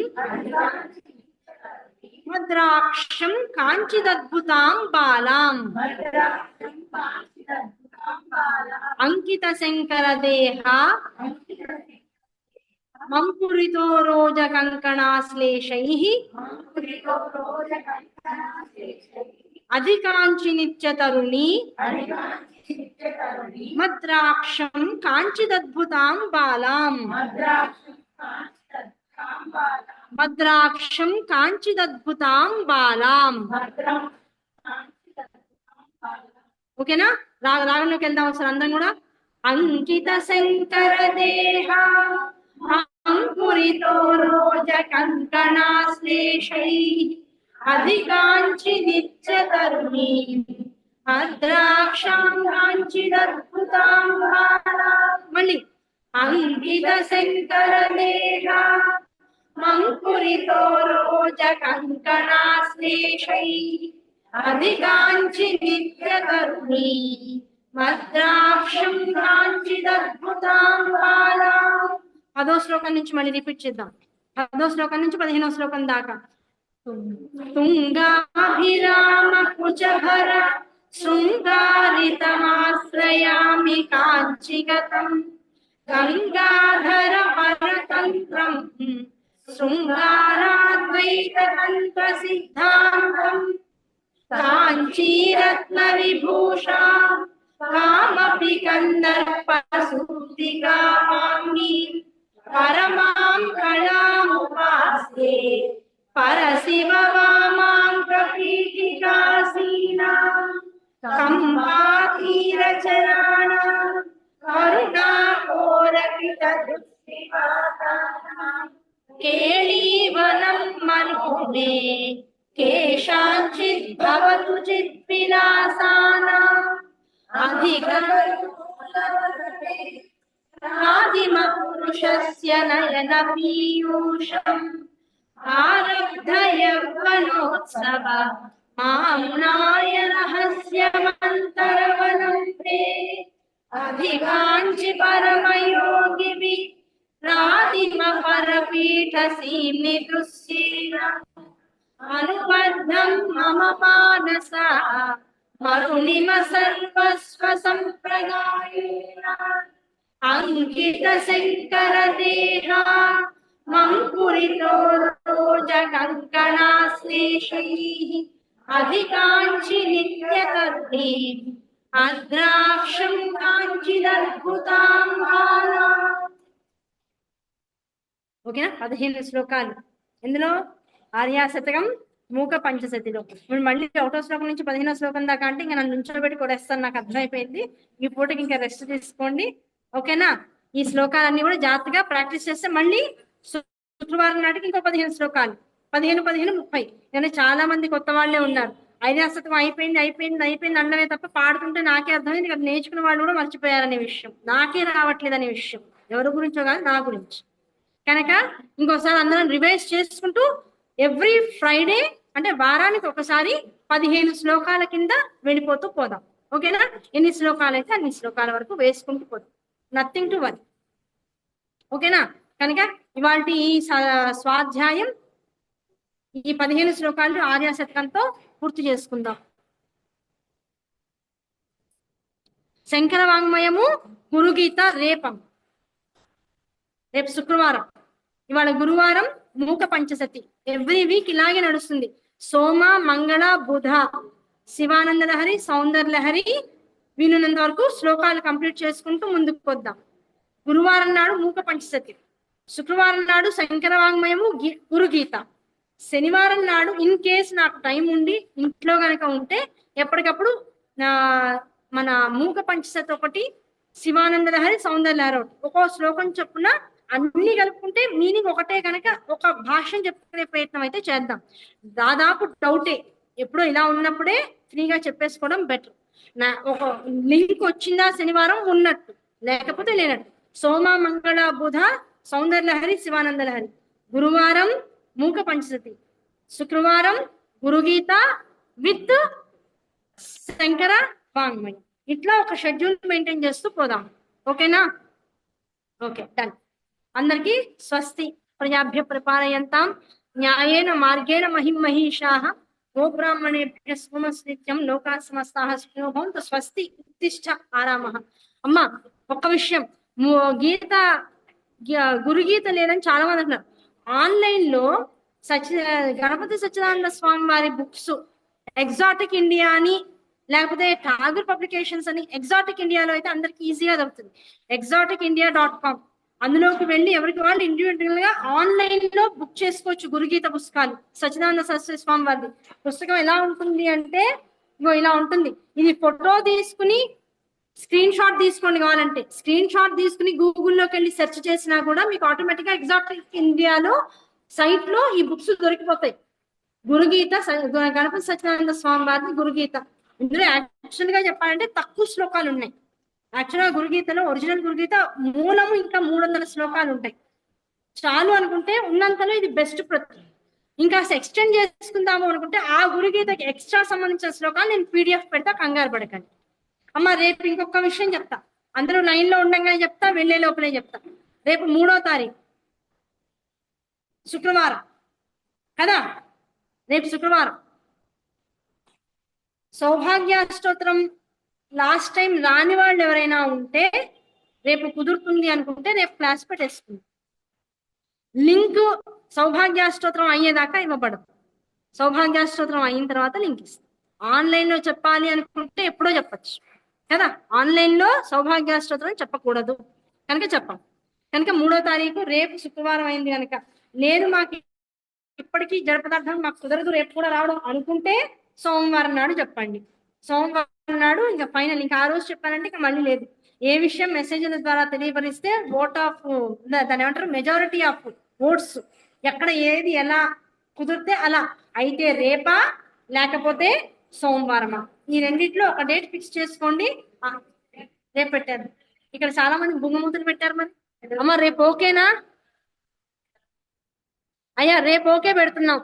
మద్రాక్షం కాంచిదద్భుతాం బాలాం. అంకిత శంకర దేహ మంకురితో రోజ కంకణాశ్లేషైః అధికాంచి నిత్య తరుణి మద్రాక్షం కాంచిదద్భుతాం బాలాం. మద్రాక్షం కాంచిదద్భుతాం బాలాం. ఓకేనా? రాగంలోకి వెళ్దాం ఒకసారి అందరం కూడా. అంకిత శంకర దేహ అంకురితో రోజ కంకణాశ్లేషైః అధికాంచి నిత్య తరుణి భద్రాక్షాం కాంచిదద్భుతాం బాలాం. మళ్ళీ అంకిత శంకర దేహ మంకురితో రోజ కంకణాశ్లేషై అధికాంచి నిత్యకరుణీ భద్రాక్షం కాంచిదద్భుతాం బాలాం. 10వ శ్లోకం నుంచి మళ్ళీ రిపీట్ చేద్దాం. 10వ శ్లోకం నుంచి 15వ శ్లోకం దాకా. తుంగాభిరామ కుచభర శృంగారితమాశ్రయామి కాంచిగతం గంగాధర పరతంత్రం శృంగారాద్వైతతంత్ర సిద్ధాంతం కాంచీరత్న విభూషా కామపి కందర్పసూతికామామి పరమాం కళాముపాస్యే పరశివ వామాం ప్రపీఠికాసీనా కంపాతీరచరాణ కరుణాకోరకిత దృష్టిపాతానాం కేళీవనం మనోనే కేషాంచిత్ భవతు చిద్విలాసానాం అధిగమపురుషస్య నయన పీయూషం ఆరబ్ధ యవ్వనోత్సవ మామ్నాయ రహస్యమంతరవనం తే అధికాంచి పరమయోగివి రాతిమ పరపీఠ సీమ్ని దృశ్యేన అనుబద్ధం మమ మానసా మరుణిమ సర్వస్వ సంప్రదాయేన అంకిత శంకర దేహ మంకురితో రోజ కంకణాశ్లేషైః అధికాంచి నిత్యకర్ణీ అద్రాక్షం కాంచిదద్భుతాం బాలాం. ఓకేనా? 15 శ్లోకాలు. ఇందులో ఆర్యాశతకం మూక పంచశతిలో. ఇప్పుడు మళ్ళీ 1వ శ్లోకం నుంచి 15వ శ్లోకం దాకా అంటే ఇంకా నన్ను నుంచోబెట్టి కొడేస్తాను, నాకు అర్థమైపోయింది. ఈ పూటకి ఇంకా రెస్ట్ తీసుకోండి. ఓకేనా? ఈ శ్లోకాలన్నీ కూడా జాగ్రత్తగా ప్రాక్టీస్ చేస్తే మళ్ళీ శుక్రవారం నాటికి ఇంకో 15 శ్లోకాలు, 15, 15, 30. కానీ చాలా మంది కొత్త వాళ్ళే ఉన్నారు. ఐర్యాశతకం అయిపోయింది అన్నమే తప్ప పాడుతుంటే నాకే అర్థమైంది. అది నేర్చుకున్న వాళ్ళు కూడా మర్చిపోయారనే విషయం, నాకే రావట్లేదు అనే విషయం. ఎవరి గురించో కాదు, నా గురించి. కనుక ఇంకోసారి అందరం రివైజ్ చేసుకుంటూ ఎవ్రీ ఫ్రైడే అంటే వారానికి ఒకసారి 15 శ్లోకాల కింద వెళ్ళిపోతూ పోదాం. ఓకేనా? ఎన్ని శ్లోకాలు అయితే అన్ని శ్లోకాల వరకు వేసుకుంటూ పోదాం. Nothing to worry. ఓకేనా? కనుక ఇవాళ ఈ స్వాధ్యాయం ఈ 15 శ్లోకాలు ఆర్యాశతకంతో పూర్తి చేసుకుందాం. శంకర వాంగ్మయము గురుగీత రేపు శుక్రవారం. ఇవాళ గురువారం మూక పంచశతి. ఎవ్రీ వీక్ ఇలాగే నడుస్తుంది. సోమ, మంగళ, బుధ శివానంద లహరి, సౌందర్య లహరి వీలున్నంత వరకు శ్లోకాలు కంప్లీట్ చేసుకుంటూ ముందుకు పోద్దాం. గురువారం నాడు మూక పంచశతి, శుక్రవారం నాడు శంకర వాంగ్మయము గురుగీత, శనివారం నాడు ఇన్ కేస్ నాకు టైం ఉండి ఇంట్లో గనక ఉంటే ఎప్పటికప్పుడు మన మూక పంచశతి ఒకటి, శివానంద లహరి, సౌందర్య లహరి ఒకటి, ఒక్కో శ్లోకం చొప్పున అన్ని కలుపుకుంటే మీనింగ్ ఒకటే కనుక ఒక భాషను చెప్పుకునే ప్రయత్నం అయితే చేద్దాం. దాదాపు డౌటే, ఎప్పుడో ఇలా ఉన్నప్పుడే ఫ్రీగా చెప్పేసుకోవడం బెటర్. ఒక లింక్ వచ్చిందా శనివారం ఉన్నట్టు, లేకపోతే లేనట్టు. సోమ, మంగళ, బుధ సౌందర్య లహరి, శివానంద లహరి, గురువారం మూక పంచశతి, శుక్రవారం గురుగీత విత్ శంకర వాంగ్మయం. ఇట్లా ఒక షెడ్యూల్ మెయింటైన్ చేస్తూ పోదాం. ఓకేనా? Okay, done. అందరికీ స్వస్తి. ప్రజాభ్య పరిపాలయంతాం న్యాయేన మార్గేణ మహిమహీషాః గోబ్రాహ్మణేభ్య సోమస్నిత్యం లోకా సమస్తాః సుఖినో భవంతు. స్వస్తి. ఉత్తిష్ఠ ఆరామః. అమ్మ, ఒక్క విషయం, గురుగీత లేదని చాలా మంది అంటున్నారు. ఆన్లైన్ లో గణపతి సచ్చిదానంద స్వామి వారి బుక్స్ ఎగ్జాటిక్ ఇండియా అని, లేకపోతే ఠాగూర్ పబ్లికేషన్స్ అని, ఎగ్జాటిక్ ఇండియాలో అయితే అందరికి ఈజీగా దొరుకుతుంది. exoticindia.com అందులోకి వెళ్ళి ఎవరికి వాళ్ళు ఇండివిజువల్ గా ఆన్లైన్ లో బుక్ చేసుకోవచ్చు గురుగీత పుస్తకాలు. సచ్చిదానంద సరస్వతి స్వామి వారి పుస్తకం ఎలా ఉంటుంది అంటే ఇలా ఉంటుంది. ఇది ఫోటో తీసుకుని స్క్రీన్ షాట్ తీసుకోండి. కావాలంటే స్క్రీన్ షాట్ తీసుకుని గూగుల్లోకి వెళ్ళి సెర్చ్ చేసినా కూడా మీకు ఆటోమేటిక్ గా ఎగ్జాటిక్ ఇండియాలో సైట్ లో ఈ బుక్స్ దొరికిపోతాయి. గురుగీత, గణపతి సచ్చిదానంద స్వామి వారిది గురుగీత. ఇందులో యాక్చువల్ గా చెప్పాలంటే తక్కువ శ్లోకాలు ఉన్నాయి. యాక్చువల్ గా గురుగీతలో ఒరిజినల్ గురుగీత మూలము ఇంకా 300 శ్లోకాలు ఉంటాయి. చాలు అనుకుంటే ఉన్నంతలో ఇది బెస్ట్ ప్రతి. ఇంకా ఎక్స్టెండ్ చేసుకుందాము అనుకుంటే ఆ గురుగీతకి ఎక్స్ట్రా సంబంధించిన శ్లోకాలు నేను పీడిఎఫ్ పెడతా, కంగారు పడకండి. అమ్మ రేపు ఇంకొక విషయం చెప్తా, అందరూ లైన్ లో ఉండగానే చెప్తా, వెళ్ళే లోపలే చెప్తా. రేపు 3వ తారీఖు శుక్రవారం కదా, రేపు శుక్రవారం సౌభాగ్యాష్టోత్తరం లాస్ట్ టైం రాని వాళ్ళు ఎవరైనా ఉంటే రేపు కుదురుతుంది అనుకుంటే రేపు క్లాస్ పెట్టేసుకుంది. లింక్ సౌభాగ్యాష్టోత్తరం అయ్యేదాకా ఇవ్వబడదు. సౌభాగ్యాష్టోత్తరం అయిన తర్వాత లింక్ ఇస్తాం. ఆన్లైన్ లో చెప్పాలి అనుకుంటే ఎప్పుడో చెప్పచ్చు కదా, ఆన్లైన్ లో సౌభాగ్యాష్టోత్తరం చెప్పకూడదు కనుక చెప్పాం. కనుక 3వ తారీఖు రేపు శుక్రవారం అయింది కనుక లేదు మాకు ఇప్పటికీ జడ పదార్థం మాకు కుదరదు రేపు కూడా రావడం అనుకుంటే సోమవారం నాడు చెప్పండి. సోమవారం నాడు ఇంకా ఫైనల్, ఇంకా ఆ రోజు చెప్పానంటే ఇంకా మళ్ళీ లేదు. ఏ విషయం మెసేజ్ల ద్వారా తెలియపరిస్తే ఓట్ ఆఫ్ దాని ఏమంటారు మెజారిటీ ఆఫ్ ఓట్స్ ఎక్కడ ఏది ఎలా కుదిరితే అలా అయితే రేపా లేకపోతే సోమవారమా, ఈ రెండిట్లో ఒక డేట్ ఫిక్స్ చేసుకోండి. రేపు పెట్టారు, ఇక్కడ చాలా మంది బుంగమూతులు పెట్టారు. మరి అమ్మ రేపు ఓకేనా అయ్యా? రేపు ఓకే పెడుతున్నాం,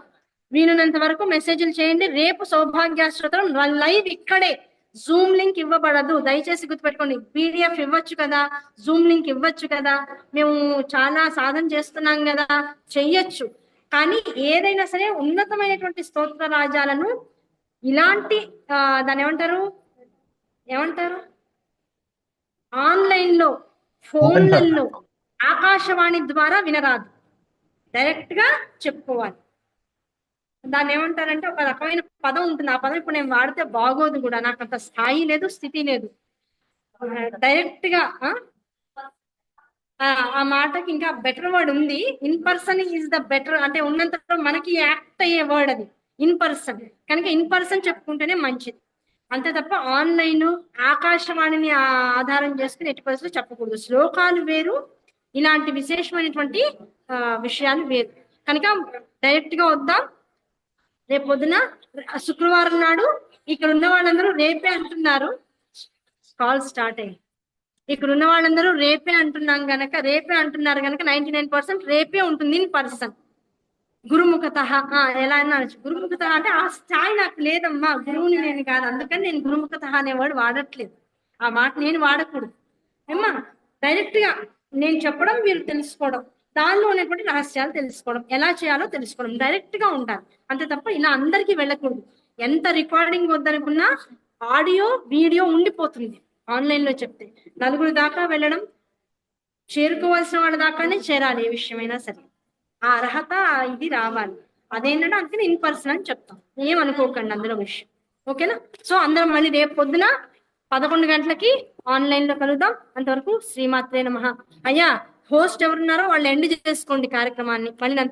వీలున్నంత వరకు మెసేజ్లు చేయండి. రేపు సౌభాగ్యాశ్రోతం లైవ్ ఇక్కడే, జూమ్ లింక్ ఇవ్వబడదు, దయచేసి గుర్తుపెట్టుకోండి. పీడిఎఫ్ ఇవ్వచ్చు కదా, జూమ్ లింక్ ఇవ్వచ్చు కదా, మేము చాలా సాధన చేస్తున్నాం కదా, చెయ్యొచ్చు. కానీ ఏదైనా సరే ఉన్నతమైనటువంటి స్తోత్ర రాజాలను ఇలాంటి దాని ఏమంటారు ఆన్లైన్ లో ఫోన్లలో ఆకాశవాణి ద్వారా వినరాదు, డైరెక్ట్ గా చెప్పుకోవాలి. దాన్ని ఏమంటారంటే ఒక రకమైన పదం ఉంటుంది, ఆ పదం ఇప్పుడు నేను వాడితే బాగోదు కూడా, నాకు అంత స్థాయి లేదు, స్థితి లేదు. డైరెక్ట్ గా ఆ మాటకి ఇంకా బెటర్ వర్డ్ ఉంది, in person is the better, అంటే ఉన్నంత మనకి యాక్ట్ అయ్యే వర్డ్ అది ఇన్ పర్సన్. కనుక ఇన్ పర్సన్ చెప్పుకుంటేనే మంచిది, అంతే తప్ప ఆన్లైన్ ఆకాశవాణిని ఆధారం చేసుకుని ఎట్టి పరిస్థితులు చెప్పకూడదు. శ్లోకాలు వేరు, ఇలాంటి విశేషమైనటువంటి విషయాలు వేరు. కనుక డైరెక్ట్ గా వద్దాం. రేపు పొద్దున శుక్రవారం నాడు ఇక్కడ ఉన్న వాళ్ళందరూ రేపే అంటున్నారు, కాల్ స్టార్ట్ అయ్యి ఇక్కడ ఉన్న వాళ్ళందరూ రేపే అంటున్నాం గనక, రేపే అంటున్నారు గనక 99% రేపే ఉంటుంది ఇన్ పర్సన్. గురుముఖత ఎలా అనొచ్చు, గురుముఖత అంటే ఆ స్థాయి నాకు లేదమ్మా, గురువుని నేను కాదు, అందుకని నేను గురుముఖత అనే వర్డ్ వాడట్లేదు, ఆ మాట నేను వాడకూడదు ఏమ్మా. డైరెక్ట్ గా నేను చెప్పడం, మీరు తెలుసుకోవడం, దానిలో ఉన్నటువంటి రహస్యాలు తెలుసుకోవడం, ఎలా చేయాలో తెలుసుకోవడం, డైరెక్ట్ గా ఉండాలి అంతే తప్ప ఇలా అందరికీ వెళ్ళకూడదు. ఎంత రికార్డింగ్ వద్దనుకున్నా ఆడియో వీడియో ఉండిపోతుంది ఆన్లైన్ లో చెప్తే. నలుగురు దాకా వెళ్ళడం, చేరుకోవాల్సిన వాళ్ళ దాకానే చేరాలి, ఏ విషయమైనా సరే ఆ అర్హత ఇది రావాలి. అదేంటంటే అందుకని ఇన్ పర్సన్ అని చెప్తాం, ఏమనుకోకండి అందులో విషయం, ఓకేనా? సో అందరం మళ్ళీ రేపు పొద్దున 11 గంటలకి ఆన్లైన్ లో కలుద్దాం. అంతవరకు శ్రీమాత్రే నమః. అయ్యా హోస్ట్ ఎవరున్నారో వాళ్ళు ఎండ్ చేసుకోండి కార్యక్రమాన్ని, మళ్ళీ అంతే.